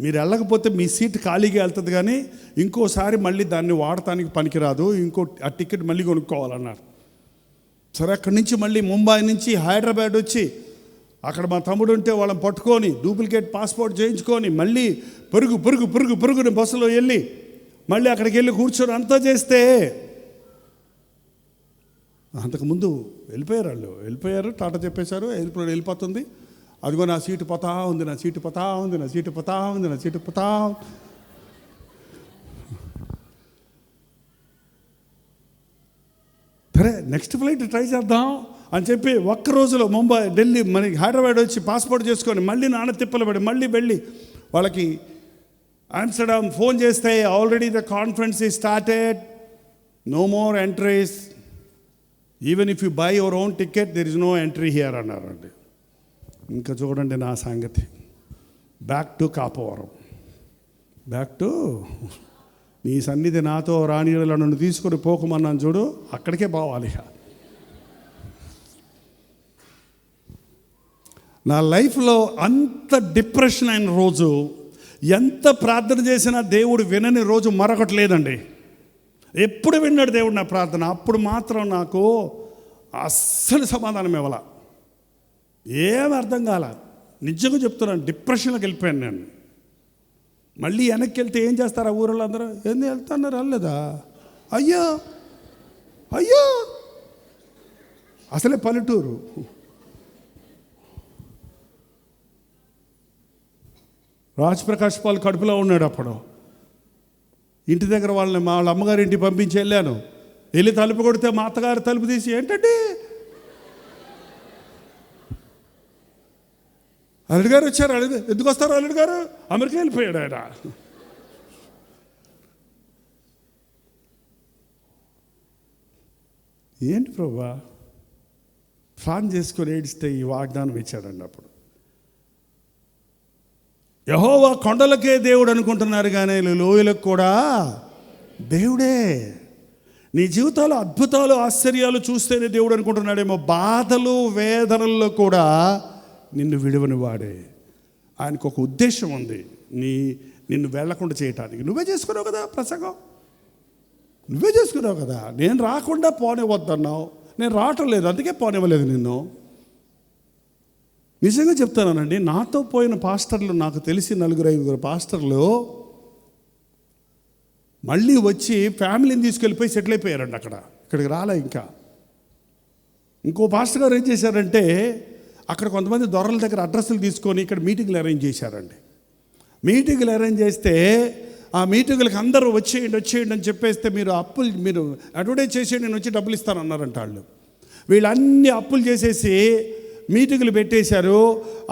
మీరు వెళ్ళకపోతే మీ సీట్ ఖాళీగా వెళ్తుంది, కానీ ఇంకోసారి మళ్ళీ దాన్ని వాడటానికి పనికిరాదు, ఆ టికెట్ మళ్ళీ కొనుక్కోవాలన్నారు. సరే అక్కడి నుంచి మళ్ళీ ముంబై నుంచి హైదరాబాద్ వచ్చి అక్కడ మా తమ్ముడు ఉంటే వాళ్ళని పట్టుకొని డూప్లికేట్ పాస్పోర్ట్ చేయించుకొని మళ్ళీ పురుగుని బస్సులో వెళ్ళి మళ్ళీ అక్కడికి వెళ్ళి కూర్చొని అంతా చేస్తే అంతకుముందు వెళ్ళిపోయారు. టాటా చెప్పేశారు, ఎయిర్పోర్ట్ వెళ్ళిపోతుంది. అదిగో నా సీటు పోతా ఉంది, నా సీటు పోతా ఉంది, నా సీటు పోతా ఉంది, నా సీటు పోతా. సరే నెక్స్ట్ ఫ్లైట్ ట్రై చేద్దాం అని చెప్పి ఒక్క రోజులో ముంబై, ఢిల్లీ, మనకి హైదరాబాద్ వచ్చి పాస్పోర్ట్ చేసుకొని మళ్ళీ నాన్న తిప్పలు పడి మళ్ళీ వెళ్ళి వాళ్ళకి ఆమ్స్టర్డామ్ ఫోన్ చేస్తే already the conference is started, no more entries, even if you buy your own ticket there is no entry here అన్నారండి. ఇంకా చూడండి నా సంగతి, back to Kapavaram, back to నీ సన్నిధి నాతో రాణిలో నన్ను తీసుకొని పోకమన్నాను చూడు, అక్కడికే పోవాలి. నా లైఫ్లో అంత డిప్రెషన్ అయిన రోజు, ఎంత ప్రార్థన చేసినా దేవుడు వినని రోజు మరొకటి లేదండి. ఎప్పుడు విన్నాడు దేవుడు నా ప్రార్థన, అప్పుడు మాత్రం నాకు అస్సలు సమాధానం ఇవ్వాల, ఏం అర్థం కాల. నిజంగా చెప్తున్నాను, డిప్రెషన్లోకి వెళ్ళిపోయాను నేను. మళ్ళీ వెనక్కి వెళ్తే ఏం చేస్తారు ఆ ఊరిలో అందరూ, ఏంది వెళ్తున్నారు వెళ్ళలేదా, అయ్యో అయ్యో అసలే పల్లెటూరు. రాజ్ పాల్ కడుపులో ఉన్నాడు అప్పుడు. ఇంటి దగ్గర వాళ్ళ అమ్మగారి ఇంటికి పంపించి వెళ్ళాను. వెళ్ళి తలుపు కొడితే మా అత్తగారు తలుపు తీసి, ఏంటండి అల్లుడు గారు వచ్చారు. ఎందుకు వస్తారు అల్లుడు గారు, అమెరికా వెళ్ళిపోయాడు ఆయన. ఏంటి ప్రభా, ప్లాన్ చేసుకొని ఏడిస్తే ఈ వాగ్దానం ఇచ్చాడండి. అప్పుడు యెహోవా కొండలకే దేవుడు అనుకుంటున్నారు, కానీ లోయలకు కూడా దేవుడే. నీ జీవితాలు అద్భుతాలు ఆశ్చర్యాలు చూస్తేనే దేవుడు అనుకుంటున్నాడేమో, బాధలు వేదనల్లో కూడా నిన్ను విడువని వాడే. ఆయనకు ఒక ఉద్దేశం ఉంది, నిన్ను వెళ్లకుండా చేయటానికి. నువ్వే చేసుకున్నావు కదా ప్రసంగం, నువ్వే చేసుకున్నావు కదా. నేను రాకుండా పోనివ్వద్దన్నావు, నేను రావటం లేదు, అందుకే పోనివ్వలేదు నిన్ను. నిజంగా చెప్తానండి, నాతో పోయిన పాస్టర్లు, నాకు తెలిసి 4-5 పాస్టర్లు మళ్ళీ వచ్చి ఫ్యామిలీని తీసుకెళ్ళిపోయి సెటిల్ అయిపోయారండి అక్కడ. ఇక్కడికి రాలే. ఇంకో పాస్టర్ గారు ఏం చేశారంటే, అక్కడ కొంతమంది దొరల దగ్గర అడ్రస్లు తీసుకొని ఇక్కడ మీటింగ్లు అరేంజ్ చేశారండి. మీటింగ్లు అరేంజ్ చేస్తే ఆ మీటింగులకు అందరూ వచ్చేయండి అని చెప్పేస్తే, మీరు అడ్వర్టైజ్ చేసేయండి, నేను వచ్చి డబ్బులు ఇస్తానన్నారంట వాళ్ళు. వీళ్ళన్నీ అప్పులు చేసేసి మీటింగులు పెట్టేశారు.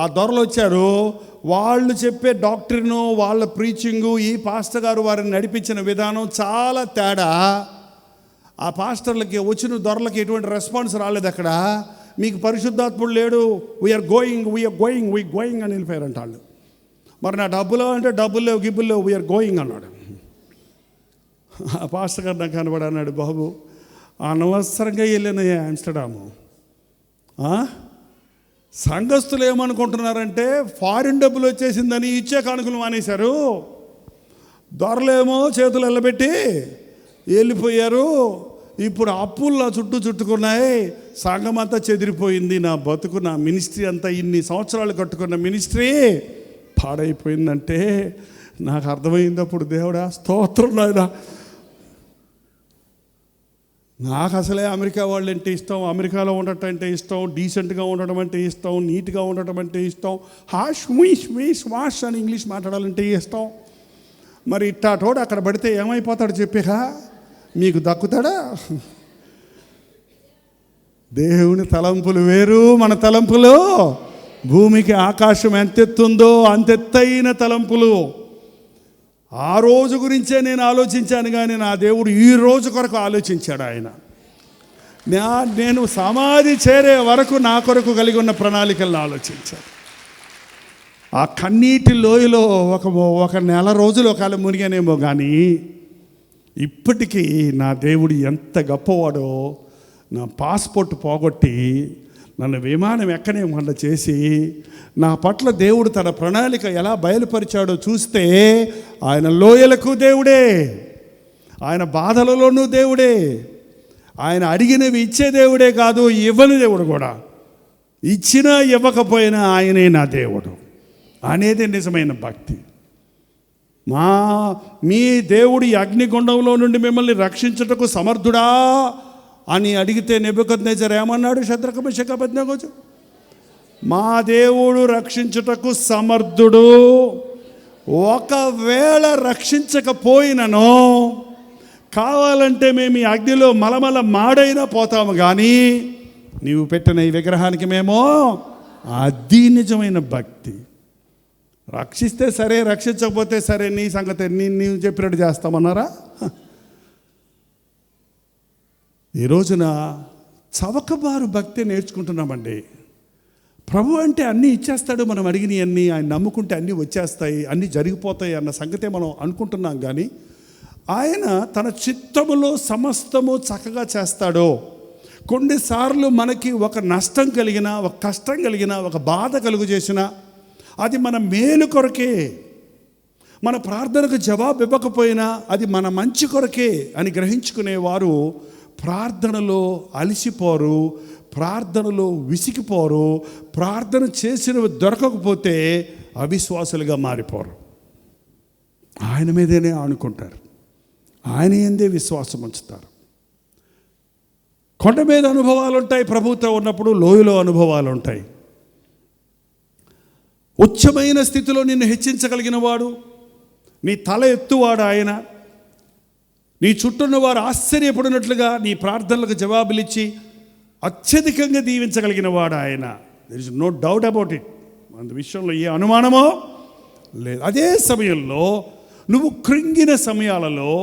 ఆ దొరలు వచ్చారు, వాళ్ళు చెప్పే డాక్టరీను, వాళ్ళ ప్రీచింగు, ఈ పాస్టర్ గారు వారిని నడిపించిన విధానం చాలా తేడా. ఆ పాస్టర్లకి వచ్చిన దొరలకి ఎటువంటి రెస్పాన్స్ రాలేదు. అక్కడ మీకు పరిశుద్ధాత్ముడు లేడు, వీఆర్ గోయింగ్ అని వెళ్ళిపోయారంట వాళ్ళు. మరి నా డబ్బులు అంటే డబ్బులు లేవు, గిబ్బులు లేవు, వీఆర్ గోయింగ్ అన్నాడు. ఆ పాస్టర్ గారు నాకు కనబడి అన్నాడు, బాబు అనవసరంగా వెళ్ళిన ఆమ్స్టర్డాము. సంఘస్థులు ఏమనుకుంటున్నారంటే, ఫారిన్ డబ్బులు వచ్చేసిందని ఇచ్చే కానుకలు మానేశారు, దొరలేమో చేతులు వెళ్ళబెట్టి వెళ్ళిపోయారు. ఇప్పుడు అప్పులు చుట్టుకున్నాయి, సంఘం అంతా చెదిరిపోయింది, నా బతుకు, నా మినిస్ట్రీ అంతా, ఇన్ని సంవత్సరాలు కట్టుకున్న మినిస్ట్రీ పాడైపోయిందంటే నాకు అర్థమైందప్పుడు, దేవుడా స్తోత్రం నాయనా. నాకు అసలే అమెరికా వాళ్ళు అంటే ఇష్టం, అమెరికాలో ఉండటం అంటే ఇష్టం, డీసెంట్గా ఉండటం అంటే ఇష్టం, నీట్గా ఉండటం అంటే ఇష్టం, హాష్ మీష్ మీష్ వాష్ అని ఇంగ్లీష్ మాట్లాడాలంటే ఇష్టం. మరి ఇట్టాటోడు అక్కడ పడితే ఏమైపోతాడు చెప్పిక మీకు దక్కుతాడా? దేవుని తలంపులు వేరు, మన తలంపులు భూమికి ఆకాశం ఎంతెత్తుందో అంతెత్తైన తలంపులు. ఆ రోజు గురించే నేను ఆలోచించాను, కానీ నా దేవుడు ఈ రోజు కొరకు ఆలోచించాడు. ఆయన నేను సమాధి చేరే వరకు నా కొరకు కలిగి ఉన్న ప్రణాళికలను ఆలోచించాడు. ఆ కన్నీటి లోయలో ఒక నెల రోజులు ఒకవేళ మునిగానేమో, కానీ ఇప్పటికీ నా దేవుడు ఎంత గొప్పవాడో. నా పాస్పోర్ట్ పోగొట్టి నన్ను విమానం ఎక్కనేమన్నా చేసి నా పట్ల దేవుడు తన ప్రణాళిక ఎలా బయలుపరిచాడో చూస్తే, ఆయన లోయలకు దేవుడే, ఆయన బాధలలోనూ దేవుడే, ఆయన అడిగినవి ఇచ్చే దేవుడే కాదు, ఇవ్వని దేవుడు కూడా. ఇచ్చినా ఇవ్వకపోయినా ఆయనే నా దేవుడు అనేది నిజమైన భక్తి. మీ దేవుడు ఈ అగ్నిగుండంలో నుండి మిమ్మల్ని రక్షించుటకు సమర్థుడా అని అడిగితే నెబుకద్నెజర్ ఏమన్నాడు? షద్రక మేషక అబేద్నెగోతో, మా దేవుడు రక్షించుటకు సమర్థుడు. ఒకవేళ రక్షించకపోయినను కావాలంటే మేము ఈ అగ్నిలో మలమల మాడైనా పోతాము, కానీ నీవు పెట్టిన ఈ విగ్రహానికి మేము, అది నిజమైన భక్తి. రక్షిస్తే సరే, రక్షించకపోతే సరే, నీ సంగతి నీవు చెప్పినట్టు చేస్తామన్నారా? ఈ రోజున చవకబారు భక్తి నేర్చుకుంటున్నామండి. ప్రభు అంటే అన్నీ ఇచ్చేస్తాడు, మనం అడిగినవి అన్నీ, ఆయన నమ్ముకుంటే అన్నీ వచ్చేస్తాయి, అన్నీ జరిగిపోతాయి అన్న సంగతే మనం అనుకుంటున్నాం. కానీ ఆయన తన చిత్తములో సమస్తము చక్కగా చేస్తాడు. కొన్నిసార్లు మనకి ఒక నష్టం కలిగినా, ఒక కష్టం కలిగినా, ఒక బాధ కలుగు చేసినా అది మన మేలు కొరకే. మన ప్రార్థనకు జవాబు ఇవ్వకపోయినా అది మన మంచి కొరకే అని గ్రహించుకునేవారు ప్రార్థనలో అలసిపోరు, ప్రార్థనలో విసిగిపోరు, ప్రార్థన చేసినవి దొరకకపోతే అవిశ్వాసులుగా మారిపోరు. ఆయన మీదనే ఆనుకుంటారు, ఆయన ఎందే విశ్వాసం ఉంచుతారు. కొండ మీద అనుభవాలు ఉంటాయి, ప్రభుత్వం ఉన్నప్పుడు లోయలో అనుభవాలు ఉంటాయి. ఉచ్చమైన స్థితిలో నిన్ను హెచ్చించగలిగిన వాడు, నీ తల ఎత్తువాడు ఆయన. నీ చుట్టూన్న వారు ఆశ్చర్యపడినట్లుగా నీ ప్రార్థనలకు జవాబులు ఇచ్చి అత్యధికంగా దీవించగలిగిన వాడు ఆయన. There is no doubt about it. అందు విషయంలో ఏ అనుమానమో లేదు. అదే సమయంలో నువ్వు కృంగిన సమయాలలో,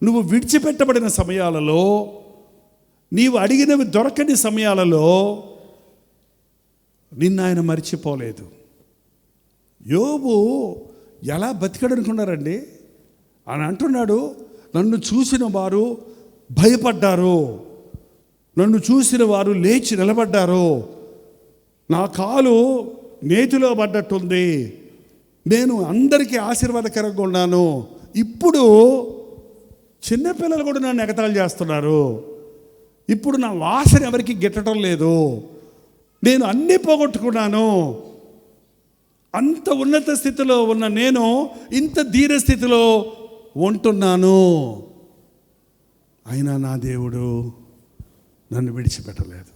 నువ్వు విడిచిపెట్టబడిన సమయాలలో, నీవు అడిగినవి దొరకని సమయాలలో నిన్ను ఆయన మర్చిపోలేదు. యోబు ఎలా బతికాడు అనుకున్నారండి? అని అంటున్నాడు, నన్ను చూసిన వారు భయపడ్డారు, నన్ను చూసిన వారు లేచి నిలబడ్డారు, నా కాలు నేతిలో పడ్డట్టుంది, నేను అందరికీ ఆశీర్వాదకరంగా ఉన్నాను. ఇప్పుడు చిన్నపిల్లలు కూడా నన్ను ఎగతాళి చేస్తున్నారు, ఇప్పుడు నా వాసన ఎవరికి గిట్టడం లేదు, నేను అన్నీ పోగొట్టుకున్నాను. అంత ఉన్నత స్థితిలో ఉన్న నేను ఇంత ధీర స్థితిలో ఉంటున్నాను, అయినా నా దేవుడు నన్ను విడిచిపెట్టలేదు.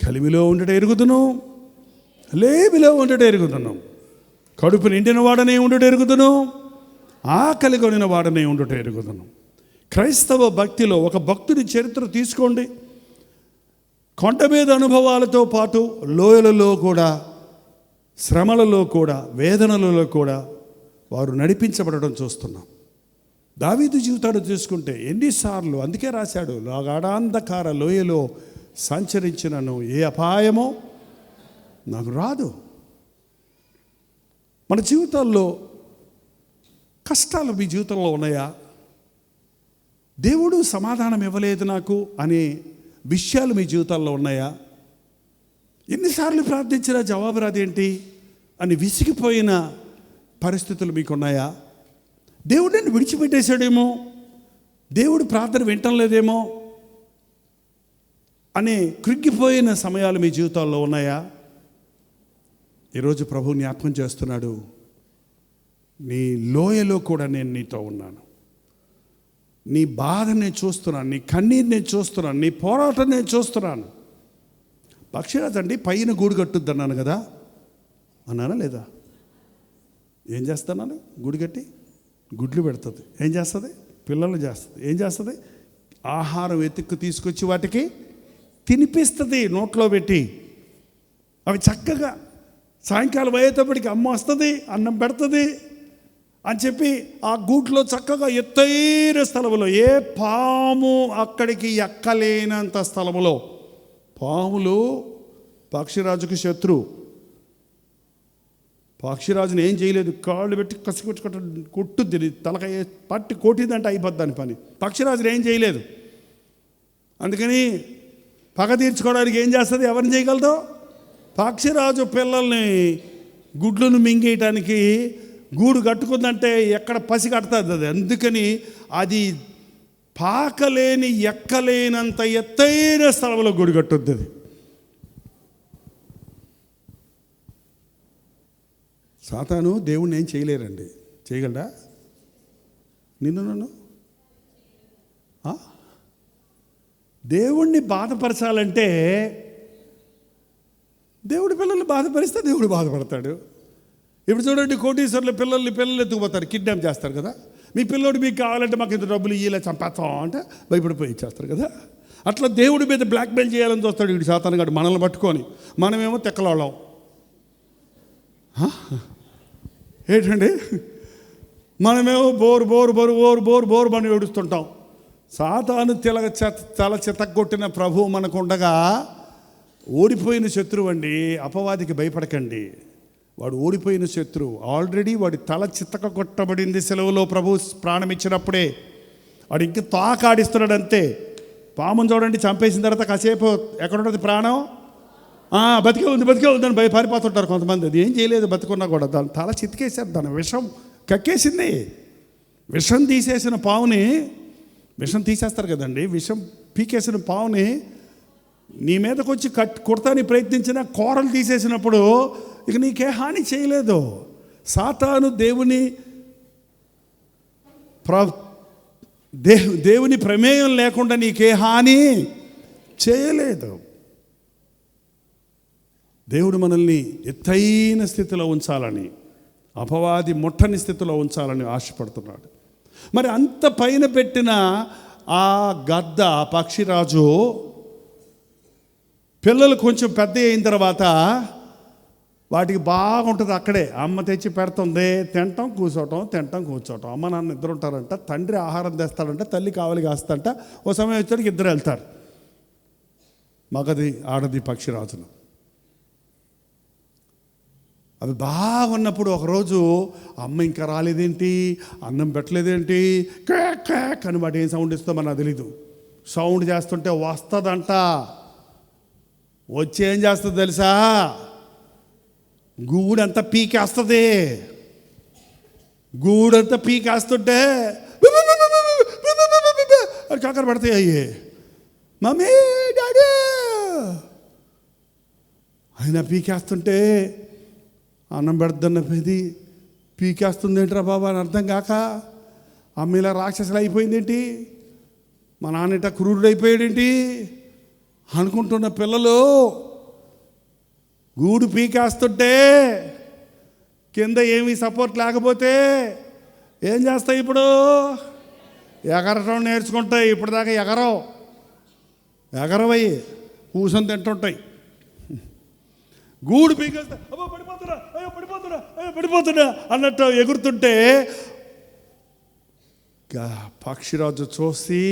కలిమిలో ఉండట ఎరుగుదును, లేమిలో ఉండట ఎరుగుదును, కడుపు నిండిన వాడనే ఉండట ఎరుగుదును, ఆకలి కొనిన వాడనే ఉండట ఎరుగుదును. క్రైస్తవ భక్తిలో ఒక భక్తుడి చరిత్ర తీసుకోండి. కొండ మీద అనుభవాలతో పాటు లోయలలో కూడా, శ్రమలలో కూడా, వేదనలలో కూడా వారు నడిపించబడడం చూస్తున్నాం. దావీదు జీవితాన్ని తీసుకుంటే ఎన్నిసార్లు, అందుకే రాశాడు, గాఢాంధకార లోయలో సంచరించినను ఏ అపాయమో నాకు రాదు. మన జీవితాల్లో కష్టాలు మీ జీవితంలో ఉన్నాయా? దేవుడు సమాధానం ఇవ్వలేదు నాకు అనే విషయాలు మీ జీవితాల్లో ఉన్నాయా? ఎన్నిసార్లు ప్రార్థించినా జవాబు రాదేంటి అని విసిగిపోయిన పరిస్థితులు మీకున్నాయా? దేవుడు నన్ను విడిచిపెట్టేశాడేమో, దేవుడు ప్రార్థన వింటం లేదేమో అనే కృంగిపోయిన సమయాలు మీ జీవితాల్లో ఉన్నాయా? ఈరోజు ప్రభు జ్ఞాపకం చేస్తున్నాడు, నీ లోయలో కూడా నేను నీతో ఉన్నాను. నీ బాధ నేను చూస్తున్నాను, నీ కన్నీరు నేను చూస్తున్నాను, నీ పోరాటం నేను చూస్తున్నాను. పక్షిరాజు అండి పైన గూడు కట్టుద్ది అన్నాను కదా, అన్నానా లేదా? ఏం చేస్తున్నాను? గూడు కట్టి గుడ్లు పెడుతుంది. ఏం చేస్తుంది? పిల్లలు చేస్తుంది. ఏం చేస్తుంది? ఆహారం వెతుక్కు తీసుకొచ్చి వాటికి తినిపిస్తుంది నోట్లో పెట్టి. అవి చక్కగా సాయంకాలం అయ్యేటప్పటికి అమ్మ వస్తుంది, అన్నం పెడుతుంది అని చెప్పి ఆ గూట్లో చక్కగా ఎత్తైన స్థలంలో, ఏ పాము అక్కడికి ఎక్కలేనంత స్థలములో. పాములు పక్షిరాజుకు శత్రువు. పక్షిరాజుని ఏం చేయలేదు, కాళ్ళు పెట్టి కసి కొట్టుద్ది, తలకాయ పట్టి కొట్టిందంటే అయిపోద్ది దాని పని. పక్షిరాజుని ఏం చేయలేదు. అందుకని పగ తీర్చుకోవడానికి ఏం చేస్తుంది? ఎవరిని చేయగలదు? పక్షిరాజు పిల్లల్ని గుడ్లను మింగేయటానికి గూడు కట్టుకుందంటే ఎక్కడ పసి కడుతుంది అది. అందుకని అది పాకలేని ఎక్కలేనంత ఎత్తైన స్థలంలో గూడు కట్టుద్ది అది. సాతాను దేవుణ్ణి ఏం చేయలేరండి. చేయగలడా? నన్ను దేవుణ్ణి బాధపరచాలంటే, దేవుడి పిల్లల్ని బాధపరిస్తే దేవుడు బాధపడతాడు. ఇప్పుడు చూడండి, కోటీశ్వర్ల పిల్లలు ఎత్తుకుపోతారు, కిడ్నాప్ చేస్తారు కదా. మీ పిల్లోడు మీకు కావాలంటే మాకు ఇంత డబ్బులు ఇయ్యేలా చంపేస్తాం అంటే భయపడిపోయి ఇచ్చేస్తారు కదా. అట్లా దేవుడి మీద బ్లాక్మెయిల్ చేయాలని చూస్తాడు వీడు సాతాను గాడు మనల్ని పట్టుకొని. మనమేమో తెక్కలోళ్ళం. ఏంటండి, మనమేమో బోరు అని ఏడుస్తుంటాం. సాతాను తల చితగ్గొట్టిన ప్రభువు మనకుండగా ఓడిపోయిన శత్రువు అండి. అపవాదికి భయపడకండి, వాడు ఓడిపోయిన శత్రువు. ఆల్రెడీ వాడి తల చితక కొట్టబడింది సెలవులో ప్రభు ప్రాణం ఇచ్చినప్పుడే. వాడు ఇంక తాకాడిస్తున్నాడు అంతే. పాముని చూడండి, చంపేసిన తర్వాత కాసేపు ఎక్కడ ఉంటుంది ప్రాణం? బతికే ఉందని పారిపోతుంటారు కొంతమంది. అది ఏం చేయలేదు, బతుకున్నా కూడా దాని తల చితికేశారు, దాని విషం కక్కేసింది. విషం తీసేసిన పావుని, విషం తీసేస్తారు కదండి, విషం పీకేసిన పావుని నీ మీదకి వచ్చి కొడతాని ప్రయత్నించిన కూరలు తీసేసినప్పుడు ఇక నీకే హాని చేయలేదు. సాతాను దేవుని ప్రమేయం లేకుండా నీకే హాని చేయలేదు. దేవుడు మనల్ని ఎత్తైన స్థితిలో ఉంచాలని, అపవాది ముట్టని స్థితిలో ఉంచాలని ఆశపడుతున్నాడు. మరి అంత పైన పెట్టిన ఆ గద్ద పక్షిరాజు పిల్లలు కొంచెం పెద్ద అయిన తర్వాత వాటికి బాగుంటుంది. అక్కడే అమ్మ తెచ్చి పెడుతుంది, తింటాం కూర్చోవటం. అమ్మ నాన్న ఇద్దరు ఉంటారంట. తండ్రి ఆహారం తెస్తాడంట, తల్లి కావాలి కాస్తంట. ఓ సమయం వచ్చేసరికి ఇద్దరు వెళ్తారు, మగది ఆడది పక్షిరాజులు. అవి బాగున్నప్పుడు ఒకరోజు అమ్మ ఇంకా రాలేదేంటి, అన్నం పెట్టలేదేంటి, క్యాక్ అని వాటి ఏం సౌండ్ ఇస్తుందో మనకు తెలీదు. సౌండ్ చేస్తుంటే వస్తుందంట. వచ్చి ఏం చేస్తుంది తెలుసా? గూడంతా పీకేస్తుంది. గూడంతా పీకేస్తుంటే అది కాకర పడతాయి. అయ్యే మమ్మీ డాడీ ఆయన పీకేస్తుంటే అన్నం పెడుతున్న పెది పీకేస్తుంది ఏంట్రా బాబా అని అర్థం కాక, అమ్మ ఇలా రాక్షసులు అయిపోయిందేంటి, మా నాన్న ఇట్లా క్రూరుడు అయిపోయాడేంటి అనుకుంటున్న పిల్లలు గూడు పీకేస్తుంటే కింద ఏమీ సపోర్ట్ లేకపోతే ఏం చేస్తాయి? ఇప్పుడు ఎగరటం నేర్చుకుంటాయి. ఇప్పుడు దాకా ఎగరవయి కూర్చొని తింటుంటాయి. గూడు పీకేస్తే పడిపోతున్నా అన్నట్టు ఎగురుతుంటే పక్షిరాజు చూసి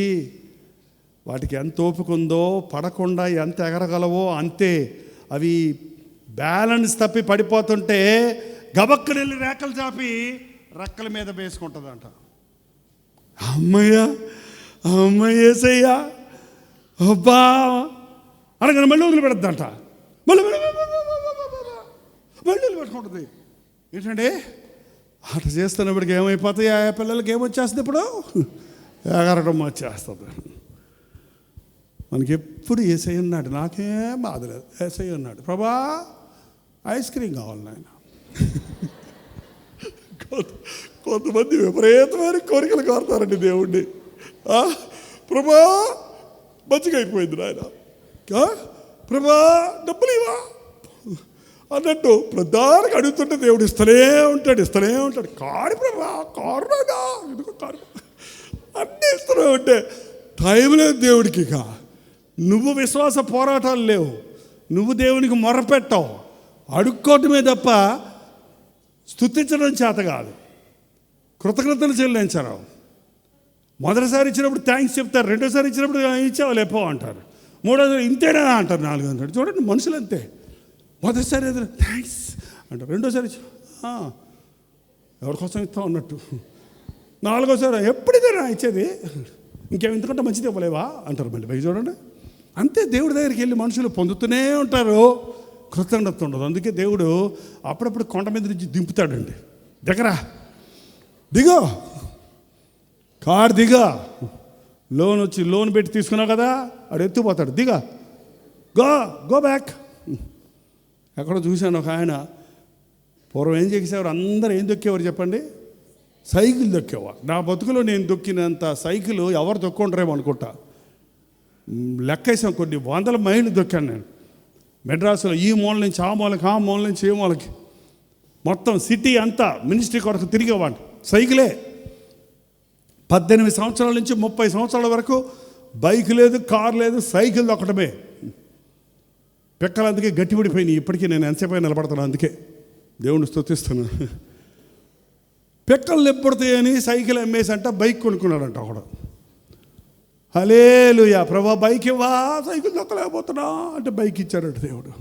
వాటికి ఎంత ఓపిక ఉందో, పడకుండా ఎంత ఎగరగలవో అంతే. అవి బ్యాలెన్స్ తప్పి పడిపోతుంటే గబక్కనెళ్ళి రేఖలు చాపి రెక్కల మీద వేసుకుంటుందంట. అమ్మయ్యేసయ్యా అబ్బా అనగానే మళ్ళీ వదిలిపెడద్దంట. మళ్ళీ పెట్టుకుంటుంది. ఏంటంటే అట్లా చేస్తున్నప్పటికి ఏమైపోతాయి? ఆ పిల్లలకి ఏమొచ్చేస్తుంది? ఇప్పుడు ఎగరడం వచ్చేస్తుంది. మనకి ఎప్పుడు ఏసై ఉన్నాడు, నాకేం బాధలేదు. ఏసై ఉన్నాడు, ప్రభా ఐస్ క్రీమ్ కావాలి నాయన, కొంతమంది విపరీతమైన కోరికలు కోరుతారండి దేవుణ్ణి. ప్రభా మంచిగా అయిపోయింది నాయన, ప్రభా డబ్బులు ఇవా అన్నట్టు ప్రధానికి అడుగుతుంటే దేవుడు ఇస్తూనే ఉంటాడు. కారు ప్రభా, కారు రాదా, ఎందుకు కారు, అన్నీ ఇస్తూనే ఉంటే టైం లేదు దేవుడికి. ఇక నువ్వు విశ్వాస పోరాటాలు లేవు, నువ్వు దేవునికి మొరపెట్టావు, అడుక్కోవటమే తప్ప స్తుతించడం చేత కాదు, కృతజ్ఞతలు చెల్లించరు. మొదటిసారి ఇచ్చినప్పుడు థ్యాంక్స్ చెప్తారు, రెండోసారి ఇచ్చినప్పుడు ఇచ్చావు లేపో అంటారు, మూడోసారి ఇంతేనా అంటారు, 4 అంటారు. చూడండి మనుషులు అంతే. మొదటిసారి ఏదో థ్యాంక్స్ అంటారు, రెండోసారి ఎవరికోసం ఇస్తావు అన్నట్టు, నాలుగోసారి ఎప్పుడైనా ఇచ్చేది, ఇంతకంటే మంచిది ఇవ్వలేవా అంటారు. మళ్ళీ చూడండి అంతే. దేవుడి దగ్గరికి వెళ్ళి మనుషులు పొందుతూనే ఉంటారు, కృతజ్ఞత ఉండదు. అందుకే దేవుడు అప్పుడప్పుడు కొండ మీద నుంచి దింపుతాడండి. దిగో కారు దిగా, లోన్ పెట్టి తీసుకున్నావు కదా, ఆడు ఎత్తుపోతాడు, దిగా, గో బ్యాక్. ఎక్కడో చూశాను ఒక ఆయన, పూర్వం ఏం చేసేవారు, అందరూ ఏం దొక్కేవారు చెప్పండి, సైకిల్ దొక్కేవారు. నా బతుకులో నేను దొక్కినంత సైకిల్ ఎవరు దొక్కుంటారేమో అనుకుంటా. లెక్కేసాం, కొన్ని 100 మైళ్ళు దొక్కాను నేను మెడ్రాసులో. ఈ మూల నుంచి ఆ మూలకి, ఆ మూల నుంచి ఏ మూలకి, మొత్తం సిటీ అంతా మినిస్ట్రీ కొరకు తిరిగేవాడిని సైకిలే. 18 సంవత్సరాల నుంచి 30 సంవత్సరాల వరకు బైక్ లేదు, కార్ లేదు, సైకిల్ దొక్కడమే. పిక్కలు అందుకే గట్టిపడిపోయినాయి. ఇప్పటికీ నేను ఎంతసేపు నిలబడుతున్నాను, అందుకే దేవుణ్ణి స్తుతిస్తున్నాను. పిక్కలు ఎప్పుడుతాయని సైకిల్ అమ్మేసి అంట బైక్ కొనుక్కున్నాడంట ఒకడు. హల్లెలూయా, ప్రభా బైక్ ఇవ్వా, సైకిల్ దొక్కలేకపోతున్నా అంటే బైక్ ఇచ్చాడట దేవుడు.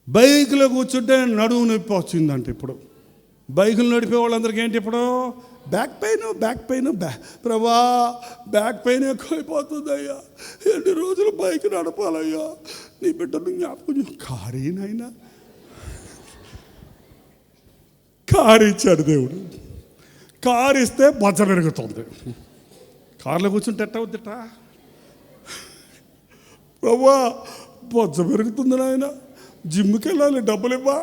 బైక్లో కూర్చుంటే నడుము నొప్పి వచ్చిందంట. ఇప్పుడు బైకులు నడిపే వాళ్ళందరికీ ఏంటి ఇప్పుడు, బ్యాక్ పెయిన్. ప్రభా బ్యాక్ పెయిన్ ఎక్కువైపోతుంది అయ్యా, ఎన్ని రోజులు బైక్ నడపాలయ్యా, నీ బిడ్డను జ్ఞాపకం. కారేనైనా కారు ఇచ్చాడు దేవుడు. కారు ఇస్తే బొజ్జ పెరుగుతుంది. కారులో కూర్చుంటే ఎట్ట అవుద్దట, ప్రభా బొజ్జ పెరుగుతుంది నాయన, జిమ్కి వెళ్ళాలి, డబ్బులు ఇవ్వా.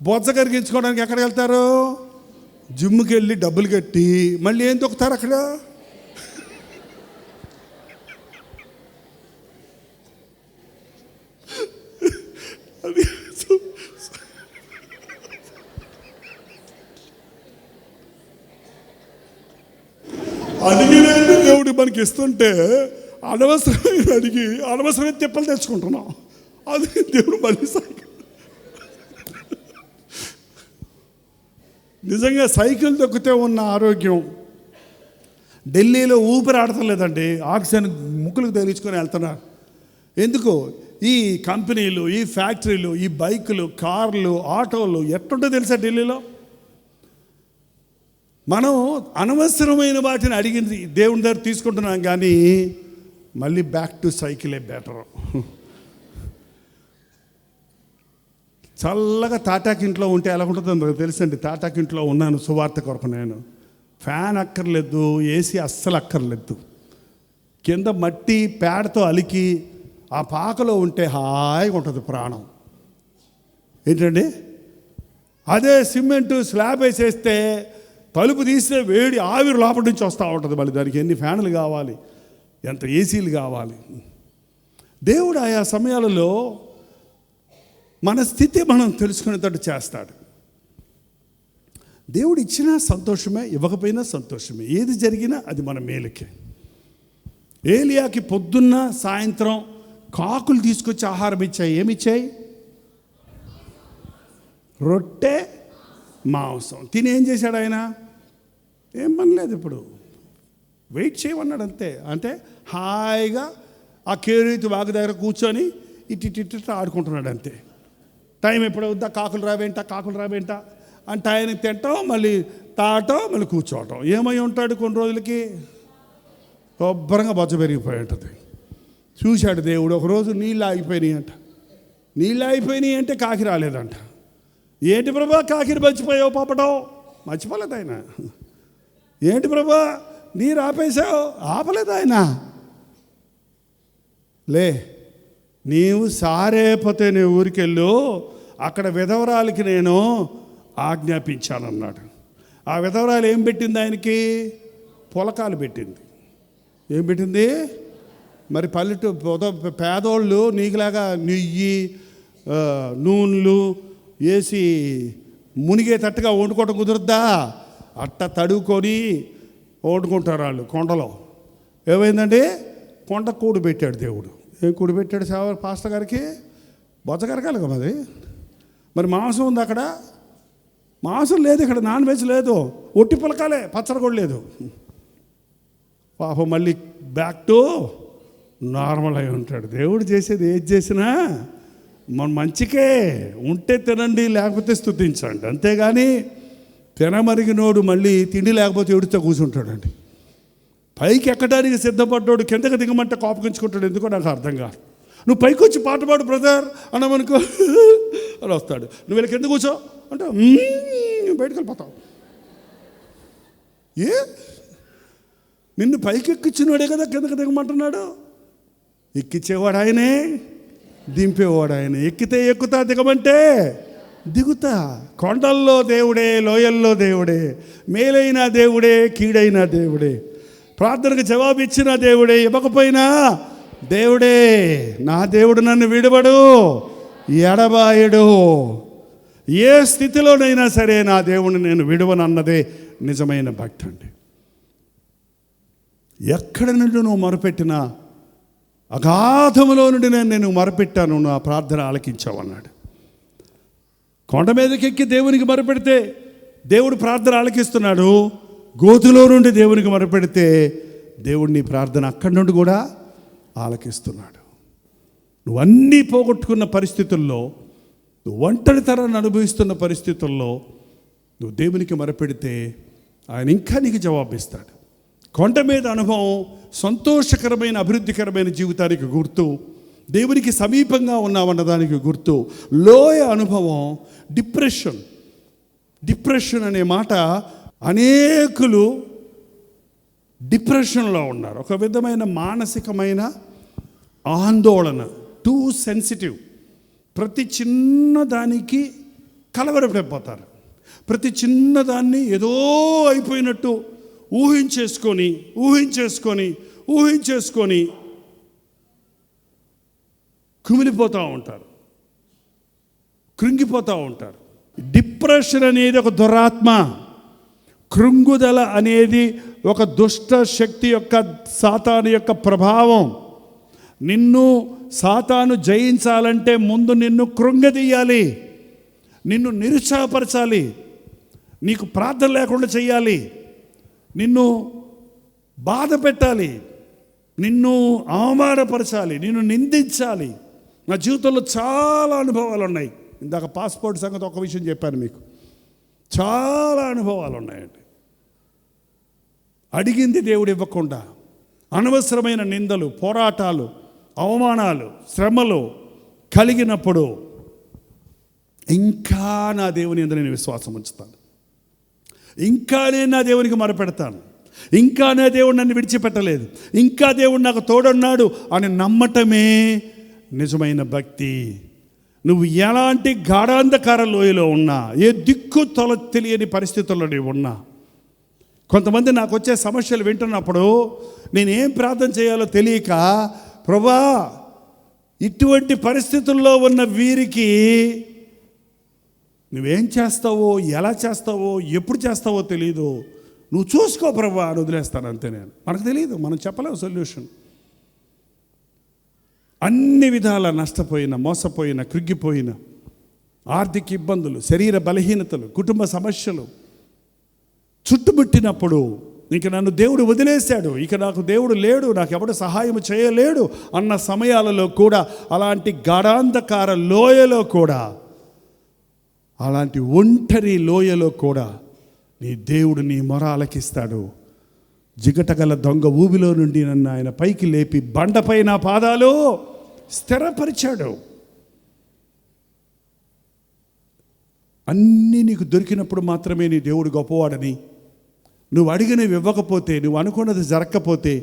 బొజ్జ కరిగించుకోవడానికి ఎక్కడికి వెళ్తారు, జిమ్కి వెళ్ళి డబ్బులు కట్టి మళ్ళీ ఏం తొక్కుతారు అక్కడ. అది అడిగినందు దేవుడు మనకి ఇస్తుంటే అనవసరమైన అడిగి అనవసరమైన తిప్పలు తెచ్చుకుంటున్నాం. అది దేవుడు మళ్ళీ నిజంగా సైకిల్ తొక్కితే ఉన్న ఆరోగ్యం ఢిల్లీలో ఊపిరి ఆడతలేదండి, ఆక్సిజన్ ముక్కులకు తగిలించుకొని వెళ్తున్నారు. ఎందుకు, ఈ కంపెనీలు, ఈ ఫ్యాక్టరీలు, ఈ బైకులు, కార్లు, ఆటోలు ఎట్టుంటో తెలుసా ఢిల్లీలో. మనం అనవసరమైన వాటిని అడిగింది దేవుని దగ్గర తీసుకుంటున్నాం, కానీ మళ్ళీ బ్యాక్ టు సైకిలే బెటర్. చల్లగా తాటాకింట్లో ఉంటే ఎలా ఉంటుందో నాకు తెలుసండి. తాటాకింట్లో ఉన్నాను సువార్త కొరకు. నేను ఫ్యాన్ అక్కర్లేదు, ఏసీ అస్సలు అక్కర్లేదు. కింద మట్టి పేడతో అలికి ఆ పాకలో ఉంటే హాయిగా ఉంటుంది ప్రాణం. ఏంటండి, అదే సిమెంటు స్లాబ్ వేసేస్తే తలుపు తీస్తే వేడి ఆవిరి లోపల నుంచి వస్తూ ఉంటుంది. మళ్ళీ దానికి ఎన్ని ఫ్యాన్లు కావాలి, ఎంత ఏసీలు కావాలి. దేవుడు ఆయా సమయాలలో మన స్థితి మనం తెలుసుకునేటట్టు చేస్తాడు. దేవుడు ఇచ్చినా సంతోషమే, ఇవ్వకపోయినా సంతోషమే. ఏది జరిగినా అది మన మేలుకే. ఏలియాకి పొద్దున్న సాయంత్రం కాకులు తీసుకొచ్చి ఆహారం ఇచ్చాయి. ఏమిచ్చాయి? రొట్టె, మాంసం. తిని ఏం చేశాడు ఆయన? ఏం పనిలేదు, ఇప్పుడు వెయిట్ చేయమన్నాడు అంతే. అంటే హాయిగా ఆ కేరీతి వాగు దగ్గర కూర్చొని ఇటు ఆడుకుంటున్నాడు అంతే. టైం ఎప్పుడు అవుద్దా, కాకులు రావేంట అంటే ఆయన తింటాం, మళ్ళీ తాగటం, మళ్ళీ కూర్చోవటం. ఏమై ఉంటాడు కొన్ని రోజులకి? శుభ్రంగా బొజ్జ పెరిగిపోయి ఉంటుంది. చూశాడు దేవుడు. ఒకరోజు నీళ్ళు ఆగిపోయినాయి అంటే కాకి రాలేదంట. ఏంటి ప్రభా కాకిని మర్చిపోయావు పాపటం? మర్చిపోలేదు ఆయన. ఏంటి ప్రభా నీరు ఆపేశావు? ఆపలేదు ఆయన. లే, నీవు సారేపోతే నీ ఊరికెళ్ళు, అక్కడ విధవరాలకి నేను ఆజ్ఞాపించానన్నాడు. ఆ విధవరాలు ఏం పెట్టింది ఆయనకి? పులకాలు పెట్టింది. ఏం పెట్టింది? మరి పేదోళ్ళు నీకులాగా నెయ్యి నూనెలు వేసి మునిగేటట్టుగా వండుకోవటం కుదురుద్దా? అట్ట తడుకొని వండుకుంటారు వాళ్ళు కొండలో. ఏమైందండి? కొండ కూడు పెట్టాడు దేవుడు. ఏం కూడు పెట్టాడు పాస్టర్ గారికి? బొచ్చగరకాలి కదా మరి మాంసం ఉంది అక్కడ? మాంసం లేదు ఇక్కడ, నాన్ వెజ్ లేదు, ఒట్టి పులకాలే, పచ్చడి కూడా లేదు. పాపం మళ్ళీ బ్యాక్ టు నార్మల్ అయి ఉంటాడు. దేవుడు చేసేది ఏది చేసినా మన మంచికే. ఉంటే తినండి, లేకపోతే స్తుతించండి, అంతేగాని తినమరిగినోడు మళ్ళీ తిండి లేకపోతే ఎడుతో కూర్చుంటాడండి. పైకి ఎక్కడానికి సిద్ధపడ్డాడు కిందకి దిగమంటే కోపగించుకుంటాడు. ఎందుకో నాకు అర్థం కాదు. నువ్వు పైకి వచ్చి పాట పాడు బ్రదర్ అన్నామనుకో అని వస్తాడు. నువ్వు వీళ్ళకి ఎందుకు కూర్చో అంటే బయటకు వెళ్ళిపోతావు. నిన్ను పైకి ఎక్కిచ్చినోడే కదా కిందకి దిగమంటున్నాడు. ఎక్కించేవాడు ఆయనే, దింపేవాడు ఆయనే. ఎక్కితే ఎక్కుతా, దిగమంటే దిగుతా. కొండల్లో దేవుడే, లోయల్లో దేవుడే, మేలైన దేవుడే, కీడైన దేవుడే, ప్రార్థనకు జవాబు ఇచ్చిన దేవుడే, ఇవ్వకపోయినా దేవుడే. నా దేవుడు నన్ను విడవడు, ఎడబాయడు. ఏ స్థితిలోనైనా సరే నా దేవుడిని నేను విడవనన్నదే నిజమైన భక్తి అండి. ఎక్కడ నుండి నువ్వు మొరపెట్టినా అగాధములో నుండి నేను మొరపెట్టాను, నా ప్రార్థన ఆలకించావు అన్నాడు. కొండ మీదకి ఎక్కి దేవునికి మొరపెడితే దేవుడు ప్రార్థన ఆలకిస్తున్నాడు. గోతులో నుండి దేవునికి మొరపెడితే దేవుడు నీ ప్రార్థన అక్కడి నుండి కూడా ఆలకిస్తున్నాడు. నువ్వు అన్నీ పోగొట్టుకున్న పరిస్థితుల్లో, నువ్వు ఒంటరితనాన్ని అనుభవిస్తున్న పరిస్థితుల్లో నువ్వు దేవునికి మొరపెడితే ఆయన ఇంకా నీకు జవాబిస్తాడు. కొండ మీద అనుభవం సంతోషకరమైన, అభివృద్ధికరమైన జీవితానికి గుర్తు. దేవునికి సమీపంగా ఉన్నామన్నదానికి గుర్తు. లోయ అనుభవం డిప్రెషన్ అనే మాట, అనేకులు డిప్రెషన్లో ఉన్నారు. ఒక విధమైన మానసికమైన ఆందోళన, టూ సెన్సిటివ్. ప్రతి చిన్నదానికి కలవరపడిపోతారు. ప్రతి చిన్నదాన్ని ఏదో అయిపోయినట్టు ఊహించేసుకొని కుమిలిపోతూ ఉంటారు, కృంగిపోతూ ఉంటారు. డిప్రెషన్ అనేది ఒక దురాత్మ. కృంగుదల అనేది ఒక దుష్ట శక్తి యొక్క, సాతాను యొక్క ప్రభావం. నిన్ను సాతాను జయించాలంటే ముందు నిన్ను కృంగదీయాలి, నిన్ను నిరుత్సాహపరచాలి, నీకు ప్రార్థన లేకుండా చేయాలి, నిన్ను బాధ పెట్టాలి, నిన్ను అవమానపరచాలి, నిన్ను నిందించాలి. నా జీవితంలో చాలా అనుభవాలు ఉన్నాయి. ఇందాక పాస్పోర్ట్ సంగతి ఒక విషయం చెప్పాను మీకు. చాలా అనుభవాలు ఉన్నాయండి. అడిగింది దేవుడు ఇవ్వకుండా, అనవసరమైన నిందలు, పోరాటాలు, అవమానాలు, శ్రమలు కలిగినప్పుడు ఇంకా నా దేవుని యందు నేను విశ్వాసం ఉంచుతాను, ఇంకా నేను నా దేవునికి మొరపెడతాను, ఇంకా నా దేవుడు నన్ను విడిచిపెట్టలేదు, ఇంకా దేవుడు నాకు తోడున్నాడు అని నమ్మటమే నిజమైన భక్తి. నువ్వు ఎలాంటి గాఢాంధకార లోయలో ఉన్నా, ఏ దిక్కు తొల తెలియని పరిస్థితుల్లో నీవు ఉన్నా, కొంతమంది నాకు వచ్చే సమస్యలు వింటున్నప్పుడు నేనేం ప్రార్థన చేయాలో తెలియక, ప్రభువా ఇటువంటి పరిస్థితుల్లో ఉన్న వీరికి నువ్వేం చేస్తావో, ఎలా చేస్తావో, ఎప్పుడు చేస్తావో తెలియదు, నువ్వు చూసుకో ప్రభువా అని వదిలేస్తాను అంతే. మనకు తెలియదు, మనం చెప్పలేము సొల్యూషన్. అన్ని విధాల నష్టపోయిన, మోసపోయిన, కృంగిపోయిన, ఆర్థిక ఇబ్బందులు, శరీర బలహీనతలు, కుటుంబ సమస్యలు చుట్టుముట్టినప్పుడు, ఇంక నన్ను దేవుడు వదిలేశాడు, ఇక నాకు దేవుడు లేడు, నాకు ఎవడు సహాయం చేయలేడు అన్న సమయాలలో కూడా, అలాంటి గాఢాంధకార లోయలో కూడా, అలాంటి ఒంటరి లోయలో కూడా నీ దేవుడు నీ మొర ఆలకిస్తాడు. జిగటగల దొంగ ఊబిలో నుండి నన్ను ఆయన పైకి లేపి బండపై నా పాదాలు స్థిరపరిచాడు. అన్నీ నీకు దొరికినప్పుడు మాత్రమే నీ దేవుడు గొప్పవాడని, నువ్వు అడిగినవి ఇవ్వకపోతే, నువ్వు అనుకున్నది జరగకపోతే,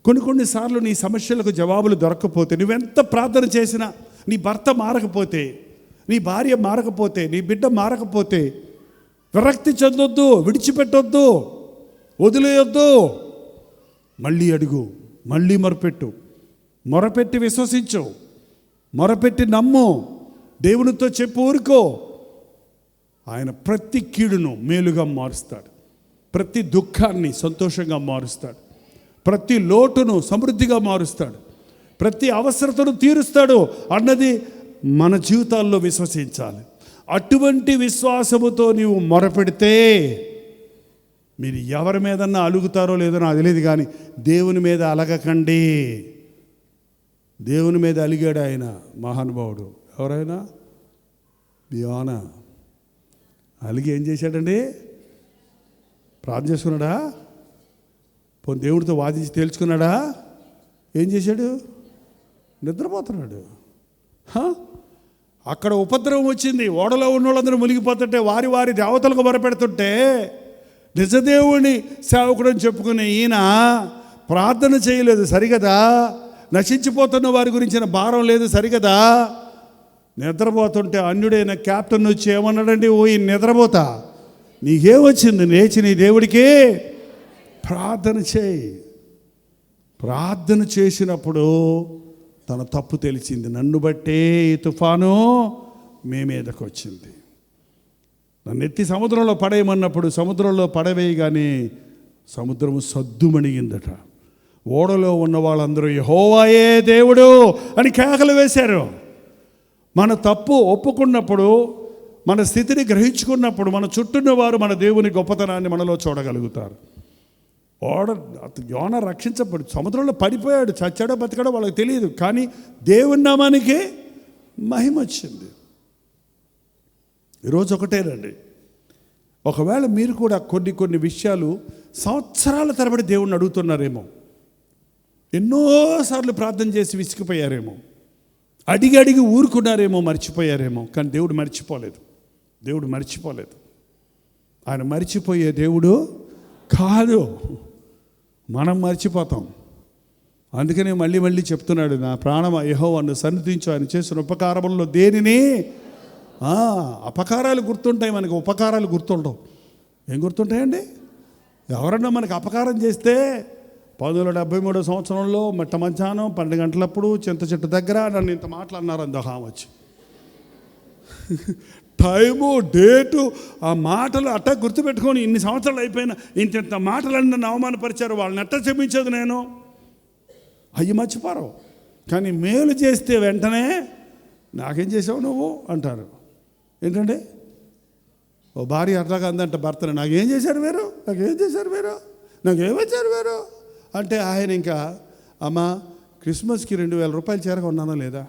కొన్నిసార్లు నీ సమస్యలకు జవాబులు దొరకకపోతే, నువ్వెంత ప్రార్థన చేసినా నీ భర్త మారకపోతే, నీ భార్య మారకపోతే, నీ బిడ్డ మారకపోతే విరక్తి చెందొద్దు, విడిచిపెట్టొద్దు, వదిలేయొద్దు. మళ్ళీ అడుగు, మళ్ళీ మొరపెట్టి విశ్వసించు, మొరపెట్టి నమ్ము, దేవునితో చెప్పు, ఊరుకో. ఆయన ప్రతి కీడును మేలుగా మారుస్తాడు, ప్రతి దుఃఖాన్ని సంతోషంగా మారుస్తాడు, ప్రతి లోటును సమృద్ధిగా మారుస్తాడు, ప్రతి అవసరతను తీరుస్తాడు అన్నది మన జీవితాల్లో విశ్వసించాలి. అటువంటి విశ్వాసముతో నీవు మొరపెడితే, మీరు ఎవరి మీదన్నా అలుగుతారో లేదో నాకు తెలియదు, కానీ దేవుని మీద అలగకండి. దేవుని మీద అలిగాడు ఆయన మహానుభావుడు. ఎవరైనా యోనా అలిగి ఏం చేశాడండి? ప్రార్థన చేసుకున్నాడా? పోనీ దేవుడితో వాదించి తేల్చుకున్నాడా? ఏం చేశాడు? నిద్రపోతున్నాడు. అక్కడ ఉపద్రవం వచ్చింది, ఓడలో ఉన్న వాళ్ళందరూ మునిగిపోతుంటే వారి వారి దేవతలకు మొరపెడుతుంటే నిజదేవుని సేవకుడని చెప్పుకునే ఈయన ప్రార్థన చేయలేదు సరిగదా, నశించిపోతున్న వారి గురించిన భారం లేదు సరిగదా. నిద్రపోతుంటే అన్యుడైన క్యాప్టెన్ వచ్చి ఏమన్నాడండి? ఓ ఈ నిద్రపోతా, నీకేమొచ్చింది? లేచి నీ దేవుడికి ప్రార్థన చేయి. ప్రార్థన చేసినప్పుడు తన తప్పు తెలిసింది. నన్ను బట్టే ఈ తుఫాను మీ మీదకు వచ్చింది. నన్ను ఎత్తి సముద్రంలో పడేయమన్నప్పుడు సముద్రంలో పడవేయగానే సముద్రము సద్దుమణిగిందట. ఓడలో ఉన్న వాళ్ళందరూ యెహోవాయే దేవుడు అని కేకలు వేశారు. మన తప్పు ఒప్పుకున్నప్పుడు, మన స్థితిని గ్రహించుకున్నప్పుడు మన చుట్టూన్న వారు మన దేవుని గొప్పతనాన్ని మనలో చూడగలుగుతారు. యోనా రక్షించబడి సముద్రంలో పడిపోయాడు, చచ్చాడో బతికాడో వాళ్ళకి తెలియదు, కానీ దేవుని నామానికి మహిమ వచ్చింది. ఈరోజు ఒకటేనండి, ఒకవేళ మీరు కూడా కొన్ని విషయాలు సంవత్సరాల తరబడి దేవుణ్ణి అడుగుతున్నారేమో, ఎన్నోసార్లు ప్రార్థన చేసి విసిగిపోయారేమో, అడిగి ఊరుకున్నారేమో, మర్చిపోయారేమో. కానీ దేవుడు మర్చిపోలేదు. ఆయన మర్చిపోయే దేవుడు కాదు, మనం మర్చిపోతాం. అందుకనే మళ్ళీ చెప్తున్నాడు, నా ప్రాణమా యెహోవాను సన్నిధించు, ఆయన చేసిన ఉపకారములలో దేనిని. అపకారాలు గుర్తుంటాయి మనకు, ఉపకారాలు గుర్తుండవు. ఏం గుర్తుంటాయండి? ఎవరన్నా మనకు అపకారం చేస్తే 1973 సంవత్సరంలో మట్ట మధ్యాహ్నం 12 గంటలప్పుడు చింత చెట్టు దగ్గర నన్ను ఇంత మాట్లాడినారు అందహా వచ్చి, టైము డేటు ఆ మాటలు అట్టా గుర్తుపెట్టుకొని ఇన్ని సంవత్సరాలు అయిపోయినా ఇంత మాటలన్నీ నన్ను అవమానపరిచారు, వాళ్ళని ఎట్టా క్షమించేది నేను? అయ్యి మర్చిపోరు. కానీ మేలు చేస్తే వెంటనే నాకేం చేసావు నువ్వు అంటారు. ఏంటంటే ఓ భార్య అట్లాగా అందంట భర్తను, నాకేం చేశారు మీరు అంటే ఆయన ఇంకా, అమ్మ క్రిస్మస్కి 2000 రూపాయలు చీర కొన్నానా లేదా,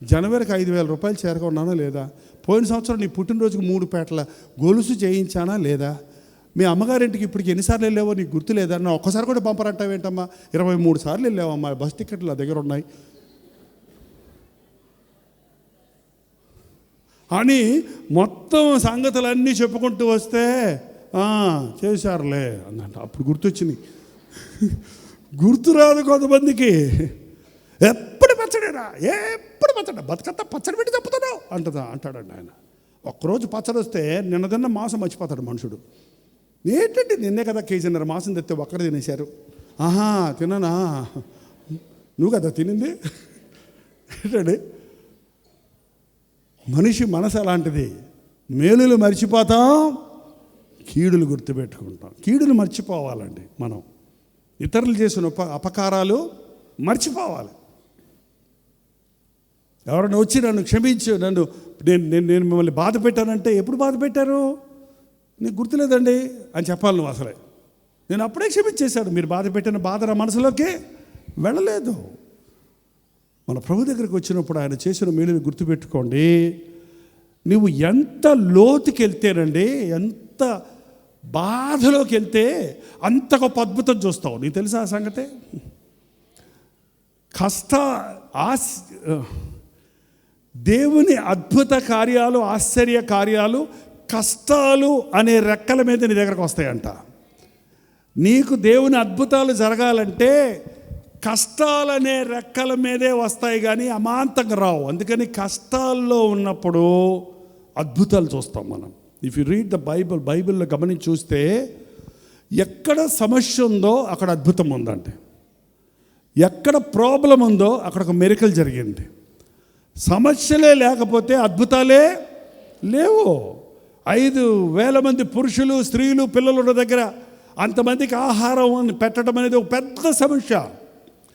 జనవరికి 5000 రూపాయలు చీర కొన్నానా లేదా, పోయిన సంవత్సరం నీ పుట్టినరోజుకు 3 పేటల గొలుసు చేయించానా లేదా, మీ అమ్మగారింటికి ఇప్పటికి ఎన్నిసార్లు వెళ్ళావో నీకు గుర్తు లేదా, నా ఒక్కసారి కూడా పంపరంటావేంటమ్మా, 23 సార్లు వెళ్ళావమ్మా, బస్ టికెట్లు నా దగ్గర ఉన్నాయి అని మొత్తం సంగతులన్నీ చెప్పుకుంటూ వస్తే చేశారులే అన్నట్టు. అప్పుడు గుర్తొచ్చింది. గుర్తురాదు కొంతమందికి. ఎప్పుడు పచ్చడేరా, బతుకంతా పచ్చడి పెట్టి తప్పుతున్నావు అంటాడండి ఆయన. ఒక్కరోజు పచ్చడి వస్తే నిన్న తిన్న మాంసం మర్చిపోతాడు మనుషుడు. ఏంటంటే నిన్నే కదా కేజీన్నర మాంసం తెస్తే ఒక్కడే తినేశారు. తిననా, నువ్వు కదా తినింది ఏంటండి. మనిషి మనసు అలాంటిది. మేలులు మర్చిపోతాం, కీడులు గుర్తుపెట్టుకుంటాం. కీడులు మర్చిపోవాలండి మనం. ఇతరులు చేసిన అపకారాలు మర్చిపోవాలి. ఎవరైనా వచ్చి నన్ను క్షమించు, నేను మిమ్మల్ని బాధ పెట్టానంటే, ఎప్పుడు బాధ పెట్టారు నీకు గుర్తులేదండి అని చెప్పాలి నువ్వు. అసలే నేను అప్పుడే క్షమించేశాడు. మీరు బాధ పెట్టిన బాధ నా మనసులోకి వెళ్ళలేదు. మన ప్రభు దగ్గరికి వచ్చినప్పుడు ఆయన చేసిన మేలుని గుర్తుపెట్టుకోండి. నువ్వు ఎంత లోతుకి వెళ్తేనండి, ఎంత బాధలోకి వెళ్తే అంత గొప్ప అద్భుతం చూస్తావు. నీకు తెలుసా ఆ సంగతే? దేవుని అద్భుత కార్యాలు, ఆశ్చర్య కార్యాలు కష్టాలు అనే రెక్కల మీద నీ దగ్గరకు వస్తాయంట. నీకు దేవుని అద్భుతాలు జరగాలంటే కష్టాలనే రెక్కల మీదే వస్తాయి కానీ అమాంతంగా రావు. అందుకని కష్టాల్లో ఉన్నప్పుడు అద్భుతాలు చూస్తాం మనం. ఇఫ్ యు రీడ్ ద బైబిల్లో గమనించి చూస్తే ఎక్కడ సమస్య ఉందో అక్కడ అద్భుతం ఉందండి. ఎక్కడ ప్రాబ్లం ఉందో అక్కడ ఒక మెరికల్ జరిగింది. సమస్యలే లేకపోతే అద్భుతాలే లేవు. 5,000 మంది పురుషులు, స్త్రీలు, పిల్లలు ఉన్న దగ్గర అంతమందికి ఆహారం పెట్టడం అనేది ఒక పెద్ద సమస్య.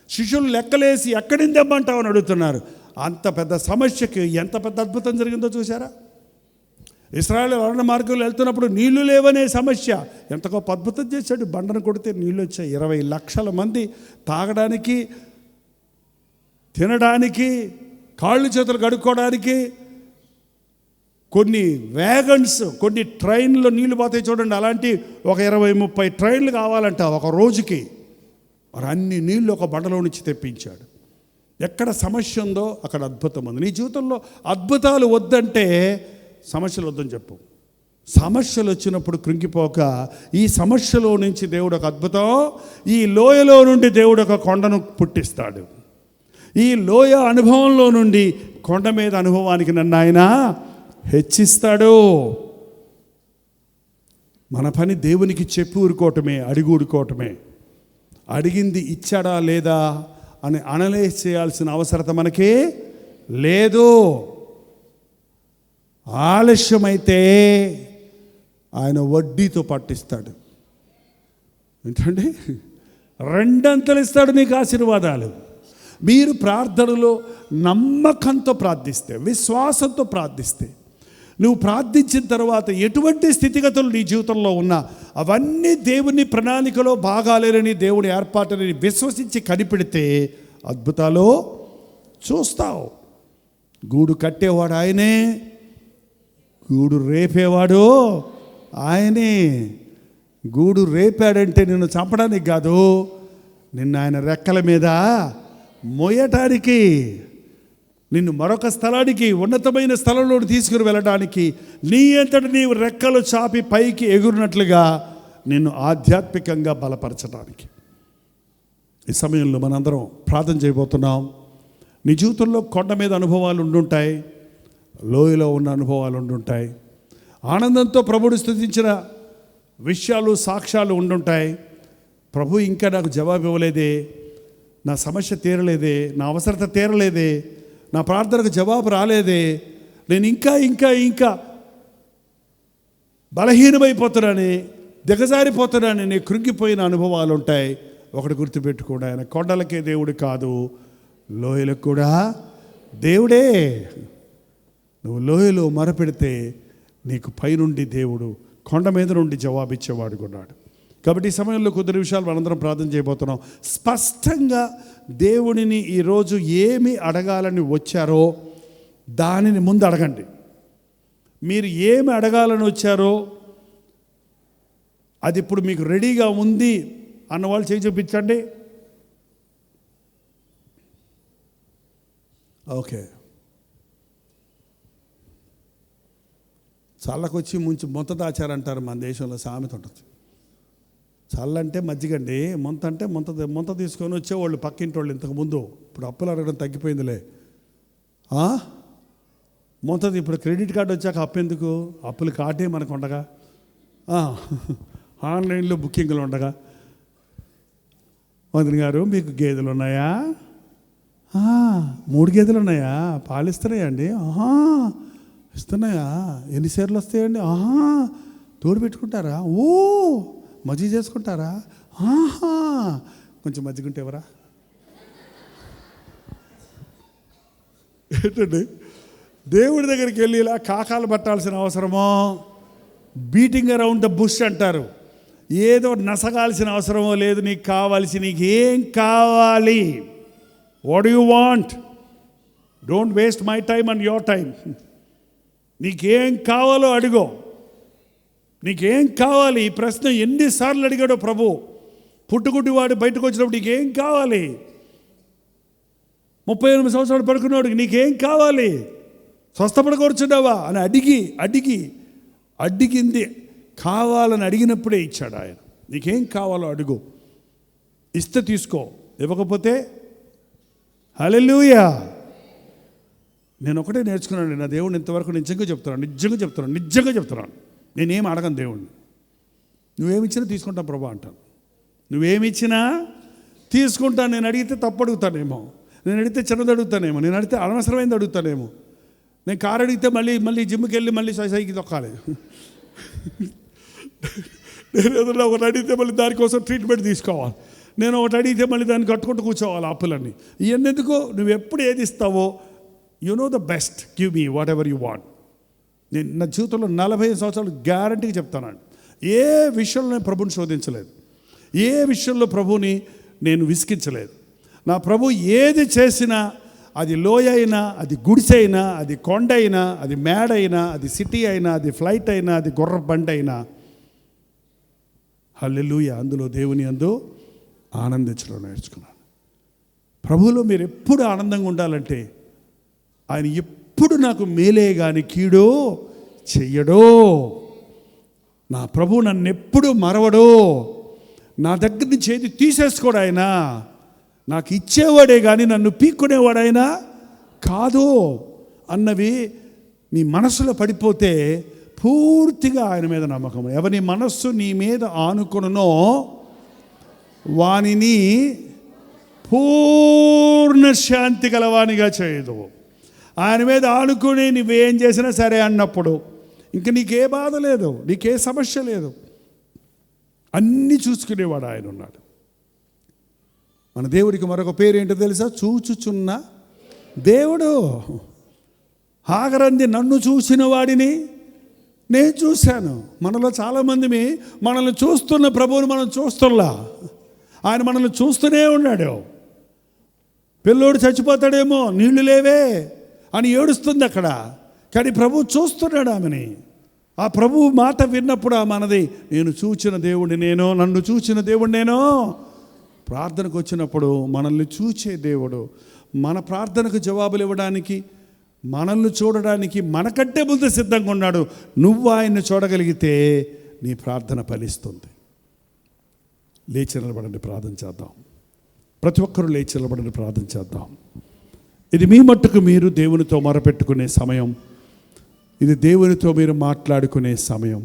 శిష్యులు లెక్కలేసి ఎక్కడిని తెమ్మంటావు అని అడుగుతున్నారు. అంత పెద్ద సమస్యకి ఎంత పెద్ద అద్భుతం జరిగిందో చూసారా? ఇశ్రాయేలు అరణ్య మార్గంలో వెళ్తున్నప్పుడు నీళ్లు లేవనే సమస్య, ఎంత గొప్ప అద్భుతం చేశాడు. బండను కొడితే నీళ్ళు వచ్చాయి. 20 లక్షల మంది తాగడానికి, తినడానికి, కాళ్ళు చేతులు కడుక్కోవడానికి, కొన్ని వ్యాగన్స్, కొన్ని ట్రైన్లో నీళ్లు పోతాయి చూడండి, అలాంటి ఒక 20-30 ట్రైన్లు కావాలంట ఒక రోజుకి. మరి అన్ని నీళ్ళు ఒక బండలో నుంచి తెప్పించాడు. ఎక్కడ సమస్య ఉందో అక్కడ అద్భుతం ఉంది. నీ జీవితంలో అద్భుతాలు వద్దంటే సమస్యలు వద్దని చెప్పు. సమస్యలు వచ్చినప్పుడు కృంగిపోక ఈ సమస్యలో నుంచి దేవుడు ఒక అద్భుతం, ఈ లోయలో నుండి దేవుడు ఒక కొండను పుట్టిస్తాడు. ఈ లోయ అనుభవంలో నుండి కొండ మీద అనుభవానికి నన్ను ఆయన హెచ్చిస్తాడు. మన పని దేవునికి చెప్పి ఊరుకోవటమే, అడిగి ఊరుకోవటమే. అడిగింది ఇచ్చాడా లేదా అని అనలైజ్ చేయాల్సిన అవసరత మనకి లేదు. ఆలస్యమైతే ఆయన వడ్డీతో పట్టిస్తాడు. ఏంటండి, 2 అంతలు ఇస్తాడు నీకు ఆశీర్వాదాలు. మీరు ప్రార్థనలో నమ్మకంతో ప్రార్థిస్తే, విశ్వాసంతో ప్రార్థిస్తే, నువ్వు ప్రార్థించిన తర్వాత ఎటువంటి స్థితిగతులు నీ జీవితంలో ఉన్నా అవన్నీ దేవుని ప్రణాళికలో భాగాలేనని, దేవుని ఏర్పాటుని విశ్వసించి కనిపెడితే అద్భుతాలు చూస్తావు. గూడు కట్టేవాడు ఆయనే, గూడు రేపేవాడు ఆయనే. గూడు రేపాడంటే నిన్ను చంపడానికి కాదు, నిన్ను ఆయన రెక్కల మీద మోయటానికి, నిన్ను మరొక స్థలానికి, ఉన్నతమైన స్థలంలో తీసుకుని వెళ్ళడానికి, నీ అంతటి నీవు రెక్కలు చాపి పైకి ఎగురినట్లుగా నిన్ను ఆధ్యాత్మికంగా బలపరచడానికి. ఈ సమయంలో మనందరం ప్రార్థన చేయబోతున్నాం. నీ జీవితంలో కొండ మీద అనుభవాలు ఉండుంటాయి, లోయలో ఉన్న అనుభవాలు ఉండుంటాయి, ఆనందంతో ప్రభువుని స్తుతించిన విషయాలు, సాక్ష్యాలు ఉండుంటాయి. ప్రభు ఇంకా నాకు జవాబు ఇవ్వలేదే, నా సమస్య తీరలేదే, నా అవసరత తీరలేదే, నా ప్రార్థనకు జవాబు రాలేదే, నేను ఇంకా ఇంకా ఇంకా బలహీనమైపోతున్నానని, దిగజారిపోతున్నానని కృంగిపోయిన అనుభవాలు ఉంటాయి. ఒకటి గుర్తుపెట్టుకోండి, ఆయన కొండలకే దేవుడు కాదు, లోయలకు కూడా దేవుడే. నువ్వు లోయలో మొరపెడితే నీకు పైనుండి దేవుడు కొండ మీద నుండి జవాబిచ్చేవాడు కొన్నాడు. కాబట్టి ఈ సమయంలో కొద్ది నిమిషాలు మనందరం ప్రార్థన చేయబోతున్నాం. స్పష్టంగా దేవుడిని ఈరోజు ఏమి అడగాలని వచ్చారో దానిని ముందు అడగండి. మీరు ఏమి అడగాలని వచ్చారో అది ఇప్పుడు మీకు రెడీగా ఉంది అన్నవాళ్ళు చేయి చూపించండి. ఓకే. చల్లకొచ్చి ముంచి మొంత దాచారంటారు మన దేశంలో, సామెత ఉంటుంది. చల్లంటే మజ్జిగండి, మొంత అంటే మొంత తీసుకొని వచ్చేవాళ్ళు పక్కింటి వాళ్ళు ఇంతకుముందు. ఇప్పుడు అప్పులు అడగడం తగ్గిపోయిందిలే. మొంతది ఇప్పుడు క్రెడిట్ కార్డు వచ్చాక అప్పు ఎందుకు? అప్పులు కార్డే మనకు ఉండగా, ఆన్లైన్లో బుకింగ్లు ఉండగా. వదిన గారు మీకు గేదెలు ఉన్నాయా? 3 గేదెలు ఉన్నాయా? పాలు ఇస్తున్నాయా అండి? ఇస్తున్నాయా? ఎన్ని సేర్లు వస్తాయండి? తోడు పెట్టుకుంటారా? ఓ మజ్జిగ చేసుకుంటారా? కొంచెం మజ్జిగ ఉంటే ఎవరా? ఏంటండి, దేవుడి దగ్గరికి వెళ్ళి ఇలా కాకాలు పట్టాల్సిన అవసరమో, బీటింగ్ అరౌండ్ ద బుష్ అంటారు, ఏదో నసగాల్సిన అవసరమో లేదు. నీకు కావాల్సి, నీకు ఏం కావాలి? What do you want? Don't waste my time and your time. నీకేం కావాలో అడిగో. నీకేం కావాలి? ఈ ప్రశ్న ఎన్నిసార్లు అడిగాడో ప్రభు. పుట్టుకుట్టి వాడు బయటకు వచ్చినప్పుడు నీకేం కావాలి? 38 సంవత్సరాలు పడుకున్నవాడికి నీకేం కావాలి? స్వస్థపడకూర్చున్నావా అని అడిగింది కావాలని అడిగినప్పుడే ఇచ్చాడు ఆయన. నీకేం కావాలో అడుగు, ఇస్తే తీసుకో, ఇవ్వకపోతే హల్లెలూయా. నేను ఒకటే నేర్చుకున్నాను, నా దేవుడిని ఇంతవరకు నిజంగా చెప్తున్నాను, నేనేం అడగను దేవుణ్ణి. నువ్వేమిచ్చినా తీసుకుంటాను ప్రభా అంటాను. నువ్వేమిచ్చినా తీసుకుంటాను. నేను అడిగితే తప్పు అడుగుతానేమో, నేను అడిగితే చిన్నది అడుగుతానేమో, నేను అడిగితే అనవసరమైనది అడుగుతానేమో. నేను కారు అడిగితే మళ్ళీ జిమ్కి వెళ్ళి మళ్ళీ సైకి తొక్కాలి. నేను ఏదైనా ఒకటి అడిగితే మళ్ళీ దానికోసం ట్రీట్మెంట్ తీసుకోవాలి. నేను ఒకటి అడిగితే మళ్ళీ దాన్ని కట్టుకుంటూ కూర్చోవాలి అప్పులన్నీ. ఇవన్నీ ఎందుకు? నువ్వు ఎప్పుడు ఏది ఇస్తావో you know the best, give me whatever you want. నేను నా జీవితంలో 45 సంవత్సరాలు గ్యారంటీగా చెప్తానండి, ఏ విషయంలో నేను ప్రభుని శోధించలేదు, ఏ విషయంలో ప్రభుని నేను విసిగించలేదు. నా ప్రభు ఏది చేసినా, అది లోయ అయినా, అది గుడిసె అయినా, అది కొండ అయినా, అది మేడ అయినా, అది సిటీ అయినా, అది ఫ్లైట్ అయినా, అది గుర్ర బండి అయినా, హల్లెలూయా, అందులో దేవుని యందు ఆనందించడం నేర్చుకున్నాను. ప్రభువులో మీరు ఎప్పుడు ఆనందంగా ఉండాలంటే, ఆయన ఎప్పుడు నాకు మేలే కానీ కీడో చెయ్యడో. నా ప్రభు నన్ను ఎప్పుడు మరవడో, నా దగ్గర నుంచి ఏది తీసేసుకోడు ఆయన. నాకు ఇచ్చేవాడే కానీ నన్ను పీక్కునేవాడైనా కాదు అన్నవి మీ మనసులో పడిపోతే పూర్తిగా ఆయన మీద నమ్మకం. ఎవరి మనస్సు నీ మీద ఆనుకొనునో వానిని పూర్ణ శాంతి గలవానిగా చేయదు. ఆయన మీద ఆనుకుని నువ్వేం చేసినా సరే అన్నప్పుడు ఇంక నీకే బాధ లేదు, నీకే సమస్య లేదు. అన్నీ చూసుకునేవాడు ఆయన ఉన్నాడు. మన దేవుడికి మరొక పేరు ఏంటో తెలుసా? చూచుచున్న దేవుడు. హాగరంది నన్ను చూసిన వాడిని నేను చూశాను. మనలో చాలామంది మనల్ని చూస్తున్న ప్రభువుని మనం చూస్తున్నా. ఆయన మనల్ని చూస్తూనే ఉన్నాడు. పిల్లోడు చచ్చిపోతాడేమో, నీళ్లు లేవే అని ఏడుస్తుంది అక్కడ, కానీ ప్రభువు చూస్తున్నాడు ఆమెని. ఆ ప్రభువు మాట విన్నప్పుడు ఆ మనది నేను చూచిన దేవుడిని నేను, నన్ను చూచిన దేవుడు నేను. ప్రార్థనకు వచ్చినప్పుడు మనల్ని చూచే దేవుడు మన ప్రార్థనకు జవాబులు ఇవ్వడానికి, మనల్ని చూడడానికి మనకంటే ముందు సిద్ధంగా ఉన్నాడు. నువ్వు ఆయన్ని చూడగలిగితే నీ ప్రార్థన ఫలిస్తుంది. లేచి నిలబడండి, ప్రార్థన చేద్దాం. ప్రతి ఒక్కరూ లేచి నిలబడండి, ప్రార్థన చేద్దాం. ఇది మీ మట్టుకు మీరు దేవునితో మొరపెట్టుకునే సమయం. ఇది దేవునితో మీరు మాట్లాడుకునే సమయం.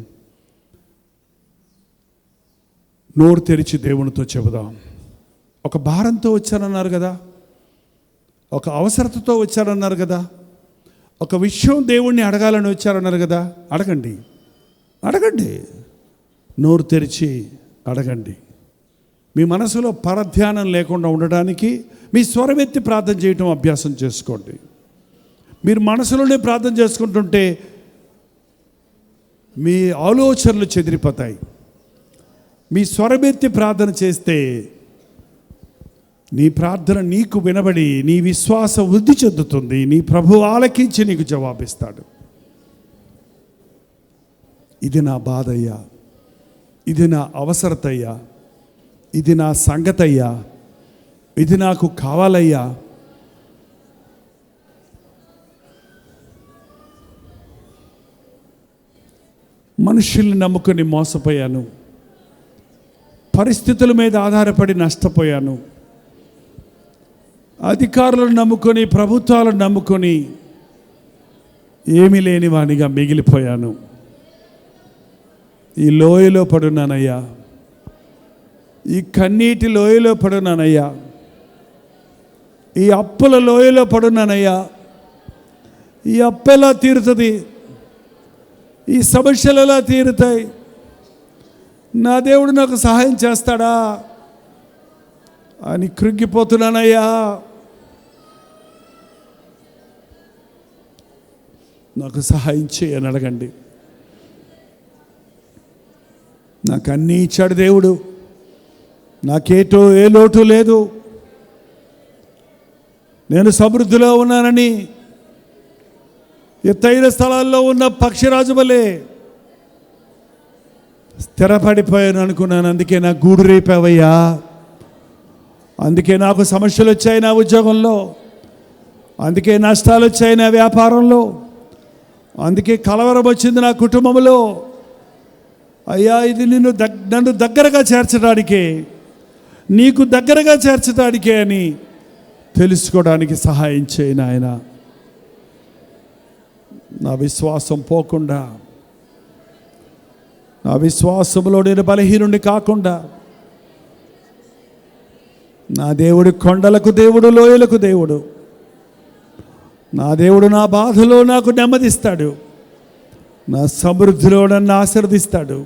నోరు తెరిచి దేవునితో చెబుదాం. ఒక భారంతో వచ్చానన్నారు కదా, ఒక అవసరతతో వచ్చారన్నారు కదా, ఒక విషయం దేవుణ్ణి అడగాలని వచ్చారన్నారు కదా. అడగండి, నోరు తెరిచి అడగండి. మీ మనసులో పరధ్యానం లేకుండా ఉండడానికి మీ స్వరమెత్తి ప్రార్థన చేయటం అభ్యాసం చేసుకోండి. మీరు మనసులోనే ప్రార్థన చేసుకుంటుంటే మీ ఆలోచనలు చెదిరిపోతాయి. మీ స్వరమెత్తి ప్రార్థన చేస్తే నీ ప్రార్థన నీకు వినబడి నీ విశ్వాసం వృద్ధి చెందుతుంది. నీ ప్రభువు ఆలకించి నీకు జవాబిస్తాడు. ఇది నా బాధయ్యా, ఇది నా అవసరతయ్యా, ఇది నా సంగతయ్యా, ఇది నాకు కావాలయ్యా. మనుషుల్ని నమ్ముకొని మోసపోయాను, పరిస్థితుల మీద ఆధారపడి నష్టపోయాను, అధికారులను నమ్ముకొని, ప్రభుత్వాలను నమ్ముకొని ఏమీ లేని వానిగా మిగిలిపోయాను. ఈ లోయలో పడున్నానయ్యా, ఈ కన్నీటి లోయలో పడున్నానయ్యా, ఈ అప్పుల లోయలో పడున్నానయ్యా. ఈ అప్పు ఎలా తీరుతుంది? ఈ సమస్యలు ఎలా తీరుతాయి? నా దేవుడు నాకు సహాయం చేస్తాడా అని కృంగిపోతున్నానయ్యా. నాకు సహాయం చేయని అడగండి. నాకు అన్నీ ఇచ్చాడు దేవుడు, నాకేటో ఏ లోటు లేదు, నేను సమృద్ధిలో ఉన్నానని ఎత్తైన స్థలాల్లో ఉన్న పక్షిరాజు వలె స్థిరపడిపోయాను అనుకున్నాను. అందుకే నాకు గూడు రేపావయ్యా, అందుకే నాకు సమస్యలు వచ్చాయి నా ఉద్యోగంలో, అందుకే నష్టాలు వచ్చాయి నా వ్యాపారంలో, అందుకే కలవరం వచ్చింది నా కుటుంబంలో. అయ్యా, ఇది నన్ను దగ్గరగా చేర్చడానికి, నీకు దగ్గరగా చేర్చడానికే అని తెలుసుకోవడానికి సహాయం చేయి నాయన. నా విశ్వాసం పోకుండా, నా విశ్వాసంలో నేను బలహీనుని కాకుండా, నా దేవుడు కొండలకు దేవుడు, లోయలకు దేవుడు, నా దేవుడు నా బాధలో నాకు నెమ్మదిస్తాడు, నా సమృద్ధిలో నన్ను ఆశీర్వదిస్తాడు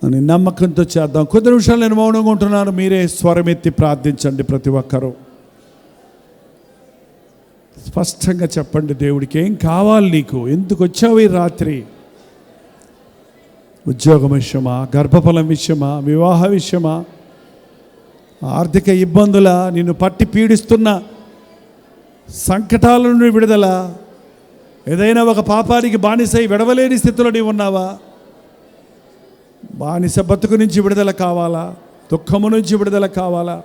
అని నమ్మకంతో చేద్దాం. కొద్ది నిమిషాలు నేను మౌనంగా ఉంటున్నాను. మీరే స్వరమెత్తి ప్రార్థించండి. ప్రతి ఒక్కరూ స్పష్టంగా చెప్పండి, దేవుడికి ఏం కావాలి, నీకు ఎందుకు వచ్చావు ఈ రాత్రి? ఉద్యోగం విషయమా, గర్భఫలం విషయమా, వివాహ విషయమా, ఆర్థిక ఇబ్బందుల, నిన్ను పట్టి పీడిస్తున్న సంకటాల నుండి విడుదల, ఏదైనా ఒక పాపానికి బానిసై విడవలేని స్థితిలో నీవు ఉన్నావా? బానిస బతుకు నుంచి విడుదల కావాలా? దుఃఖము నుంచి విడుదల కావాలా?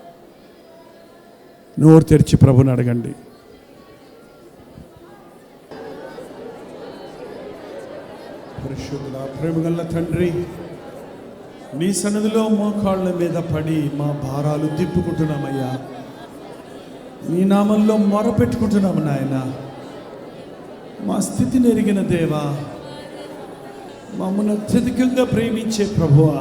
నోరు తెరిచి ప్రభుని అడగండి. పరిశుద్ధుడా, ప్రేమగల తండ్రి, నీ సన్నిధిలో మోకాళ్ళ మీద పడి మా భారాలు తిప్పుకుంటున్నామయ్యా. నీ నామంలో మొరపెట్టుకుంటున్నాము నాయన. మా స్థితిని ఎరిగిన దేవా, మమ్మల్ని అత్యధికంగా ప్రేమించే ప్రభువా,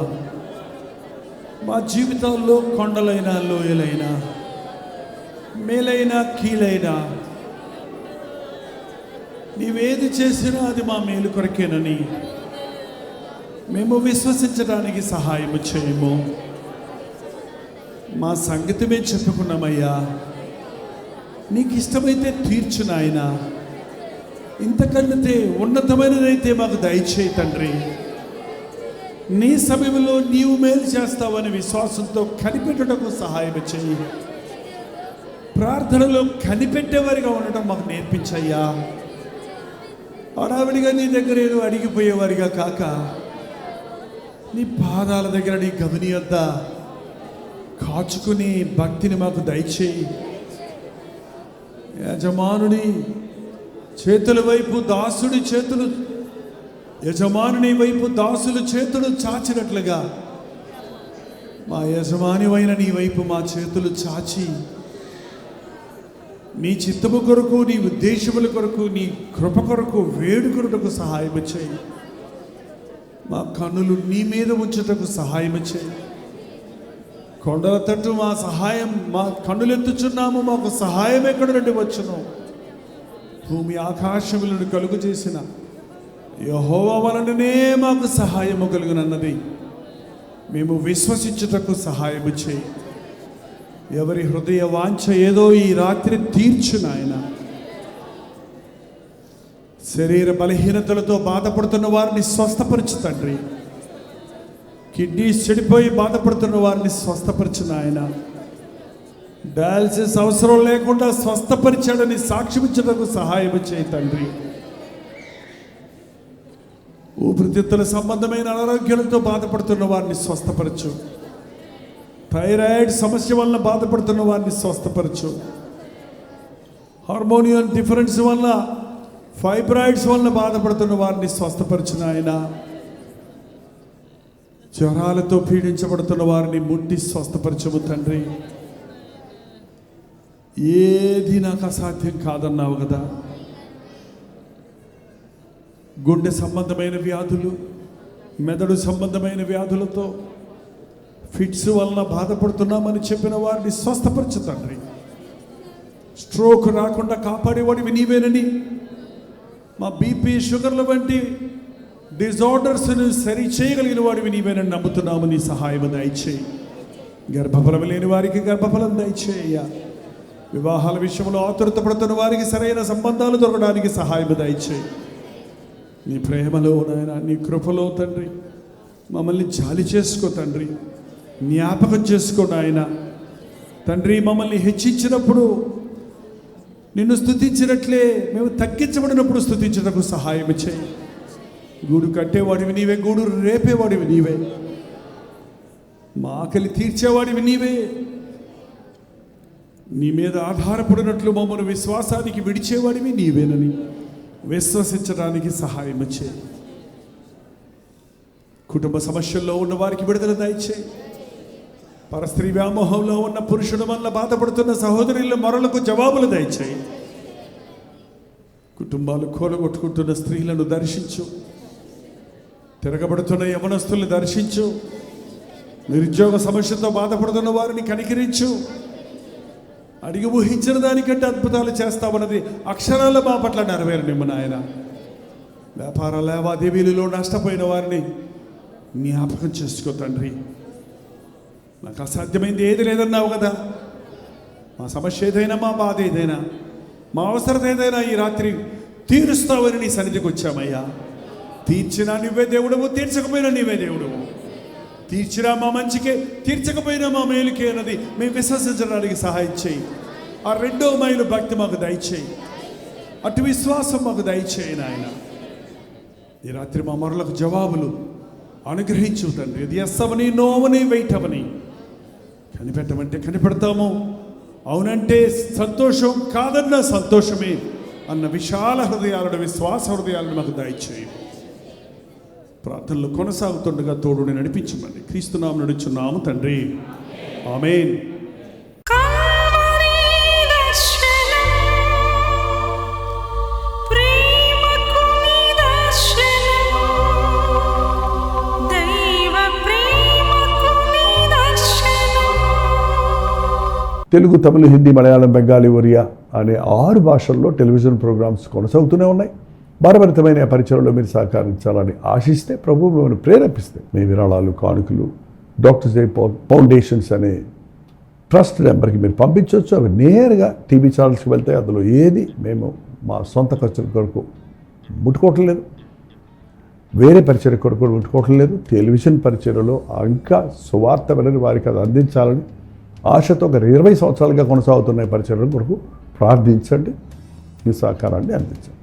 మా జీవితాల్లో కొండలైన, లోయలైన, మేలైన, కీలైన, నీవేది చేసినా అది మా మేలు కొరకేనని మేము విశ్వసించడానికి సహాయము చేయము. మా సంగతి మేము చెప్పుకున్నామయ్యా. నీకు ఇష్టమైతే తీర్చు నాయన. ఇంతకంటే ఉన్నతమైనదైతే మాకు దయచేయి తండ్రి. నీ సమయంలో నీవు మేలు చేస్తావని విశ్వాసంతో కనిపెట్టుటకు సహాయం చేయి. ప్రార్థనలో కనిపెట్టేవారిగా ఉండటం మాకు నేర్పించయ్యా. హడావిడిగా నీ దగ్గర ఏదో అడిగిపోయేవారిగా కాక, నీ పాదాల దగ్గర నీ గమని వద్ద కాచుకుని భక్తిని మాకు దయచేయి. యజమానుని చేతుల వైపు దాసుడి చేతులు, యజమానుని వైపు దాసులు చేతులు చాచినట్లుగా మా యజమాని అయిన నీ వైపు మా చేతులు చాచి, నీ చిత్తము కొరకు, నీ ఉద్దేశముల కొరకు, నీ కృప కొరకు వేడుకొనుటకు సహాయం చేయి. మా కన్నులు నీ మీద ఉంచుటకు సహాయం చేయి. కొండల తట్టు మా సహాయం, మా కన్నులెత్తుచున్నాము, మాకు సహాయం ఎక్కడ నుండి వచ్చును? భూమి ఆకాశములను కలుగు చేసిన యెహోవా వలననే మాకు సహాయము కలుగునన్నది మేము విశ్వసించుటకు సహాయము చేయి. ఎవరి హృదయ వాంఛ ఏదో ఈ రాత్రి తీర్చు నాయన. శరీర బలహీనతలతో బాధపడుతున్న వారిని స్వస్థపరచు తండ్రి. కిడ్నీస్ చెడిపోయి బాధపడుతున్న వారిని స్వస్థపరచు నాయన. డయాలసిస్ అవసరం లేకుండా స్వస్థపరిచాడని సాక్ష్యమిచ్చటకు సహాయం చేయి తండ్రి. ఊపిరితిత్తుల సంబంధమైన అనారోగ్యాలతో బాధపడుతున్న వారిని స్వస్థపరచు. థైరాయిడ్ సమస్య వలన బాధపడుతున్న వారిని స్వస్థపరచు. హార్మోనియన్ డిఫరెన్స్ వలన, ఫైబ్రాయిడ్స్ వలన బాధపడుతున్న వారిని స్వస్థపరచు నాయన. జ్వరాలతో పీడించబడుతున్న వారిని ముట్టి స్వస్థపరచము తండ్రి. ఏది నాకు అసాధ్యం కాదన్నావు కదా. గుండె సంబంధమైన వ్యాధులు, మెదడు సంబంధమైన వ్యాధులతో, ఫిట్స్ వలన బాధపడుతున్నామని చెప్పిన వారిని స్వస్థపరచు తండ్రి. స్ట్రోక్ రాకుండా కాపాడేవాడివి నీవేనని, మా బీపీ, షుగర్ల వంటి డిజార్డర్స్ను సరి చేయగలిగిన వాడివి నీవేనని నమ్ముతున్నాము. నీ సహాయం దయచేయి. గర్భఫలం లేని వారికి గర్భఫలం దయచేయ. వివాహాల విషయంలో ఆతురత పడుతున్న వారికి సరైన సంబంధాలు దొరకడానికి సహాయం దయచేయి. నీ ప్రేమలో నాయన, నీ కృపలో తండ్రి మమ్మల్ని జాలి చేసుకో తండ్రి. జ్ఞాపకం చేసుకో నాయన. తండ్రి మమ్మల్ని హెచ్చించినప్పుడు నిన్ను స్తుతించినట్లే మేము తగ్గించబడినప్పుడు స్తుతించడానికి సహాయం చేయి. గూడు కట్టేవాడివి నీవే, గూడు రేపేవాడివి నీవే, మా ఆకలి తీర్చేవాడివి నీవే. నీ మీద ఆధారపడినట్లు మమ్మల్ని విశ్వాసానికి విడిచేవాడివి నీవేనని విశ్వసించడానికి సహాయం చేయి. కుటుంబ సమస్యల్లో ఉన్న వారికి విడుదల దయచేయి. పరస్త్రీ వ్యామోహంలో ఉన్న పురుషుడు వల్ల బాధపడుతున్న సహోదరుల మొరలకు జవాబులు దయచేయి. కుటుంబాలు కూలగొట్టుకుంటున్న స్త్రీలను దర్శించు. తిరగబడుతున్న యవనస్తుల్ని దర్శించు. నిరుద్యోగ సమస్యతో బాధపడుతున్న వారిని కనికరించు. అడిగి ఊహించిన దానికంటే అద్భుతాలు చేస్తామన్నది అక్షరాల మా పట్ల నెరవేరు నిమ్ము నాయన. వ్యాపార లావాదేవీలలో నష్టపోయిన వారిని జ్ఞాపకం చేసుకో తండ్రి. నాకు అసాధ్యమైంది ఏది లేదన్నావు కదా. మా సమస్య ఏదైనా, మా బాధ ఏదైనా, మా అవసరం ఏదైనా ఈ రాత్రి తీరుస్తావని నీ సన్నిధికి వచ్చామయ్యా. తీర్చినా నువ్వే దేవుడవు, తీర్చకపోయినా నీవే దేవుడవు. తీర్చినా మా మంచికే, తీర్చకపోయినా మా మేలుకే అన్నది మేము విశ్వసించడానికి సహాయం చేయి. ఆ రెండో మైలు భక్తి మాకు దయచేయి. అటు విశ్వాసం మాకు దయచేయి నాయన. ఈ రాత్రి మా మొరలకు జవాబులు అనుగ్రహించు తండ్రి. ఇది ఎస్ అవని, నో అవని, వెయిట్ అవని, కనిపెట్టమంటే కనిపెడతాము, అవునంటే సంతోషం, కాదన్న సంతోషమే అన్న విశాల హృదయాలను, విశ్వాస హృదయాలను మాకు దయచేయి. ప్రార్థనలు కొనసాగుతుండగా తోడుని నడిపించమని క్రీస్తునామమున నడుచున్నాము తండ్రి. ఆమేన్. తెలుగు, తమిళ, హిందీ, మలయాళం, బెంగాలీ, ఒరియా అనే 6 భాషల్లో టెలివిజన్ ప్రోగ్రామ్స్ కొనసాగుతూనే ఉన్నాయి. భారభరితమైన పరిచయంలో మీరు సహకరించాలని ఆశిస్తే, ప్రభు మిమ్మల్ని ప్రేరేపిస్తే మీ విరాళాలు, కానుకలు డాక్టర్స్ డే ఫౌండేషన్స్ అనే ట్రస్ట్ నెంబర్కి మీరు పంపించవచ్చు. అవి నేరుగా టీవీ ఛానల్స్కి వెళ్తాయి. అందులో ఏది మేము మా సొంత ఖర్చుల కొరకు ముట్టుకోవటం లేదు, వేరే పరిచయ కొరకు ముట్టుకోవటం లేదు. టెలివిజన్ పరిచయలో ఇంకా సువార్త వినని వారికి అది అందించాలని ఆశతో ఒక 20 సంవత్సరాలుగా కొనసాగుతున్న పరిచయం కొరకు ప్రార్థించండి, మీ సహకారాన్ని అందించండి.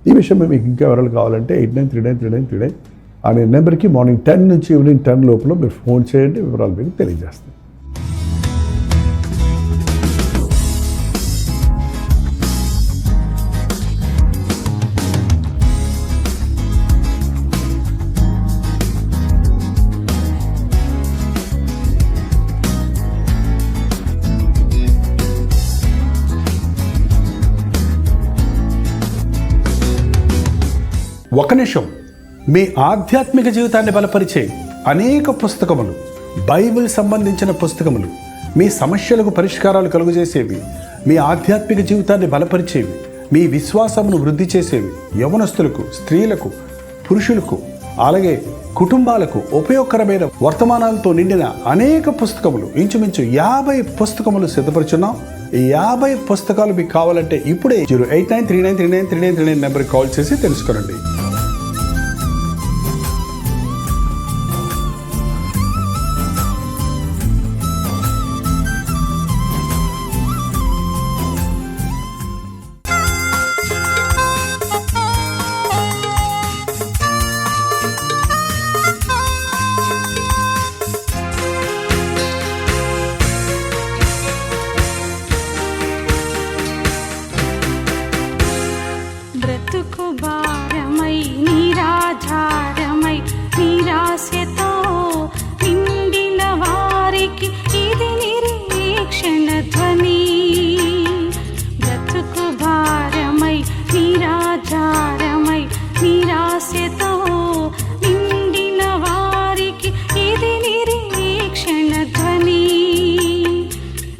ఈ విషయం మీకు ఇంకా వివరాలు కావాలంటే 89393939 అనే నెంబర్కి మార్నింగ్ 10 నుంచి ఈవినింగ్ 10 లోపల మీరు ఫోన్ చేయండి, వివరాలు మీకు తెలియజేస్తాం. ఒక నిమిషం. మీ ఆధ్యాత్మిక జీవితాన్ని బలపరిచే అనేక పుస్తకములు, బైబిల్ సంబంధించిన పుస్తకములు, మీ సమస్యలకు పరిష్కారాలు కలుగజేసేవి, మీ ఆధ్యాత్మిక జీవితాన్ని బలపరిచేవి, మీ విశ్వాసమును వృద్ధి చేసేవి, యవనస్తులకు, స్త్రీలకు, పురుషులకు, అలాగే కుటుంబాలకు ఉపయోగకరమైన వర్తమానాలతో నిండిన అనేక పుస్తకములు, ఇంచుమించు 50 పుస్తకములు సిద్ధపరుచున్నాం. ఈ 50 పుస్తకాలు మీకు కావాలంటే ఇప్పుడే 08939393939 నెంబర్కి కాల్ చేసి తెలుసుకోండి. బ్రతుకు భారమై నిరాధారమై నిరాశతో నిండిన వారికి ఇది నిరీక్షణ ధ్వని. బ్రతుకు భారమై నిరాధారమై నిరాశతో నిండిన వారికి ఇది నిరీక్షణ ధ్వని.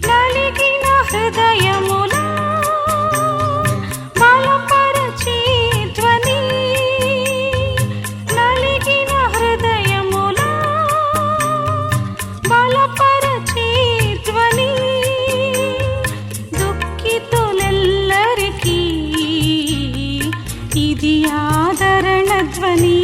నలిగిన హృదయముల ఇది ఆదరణ ధ్వని.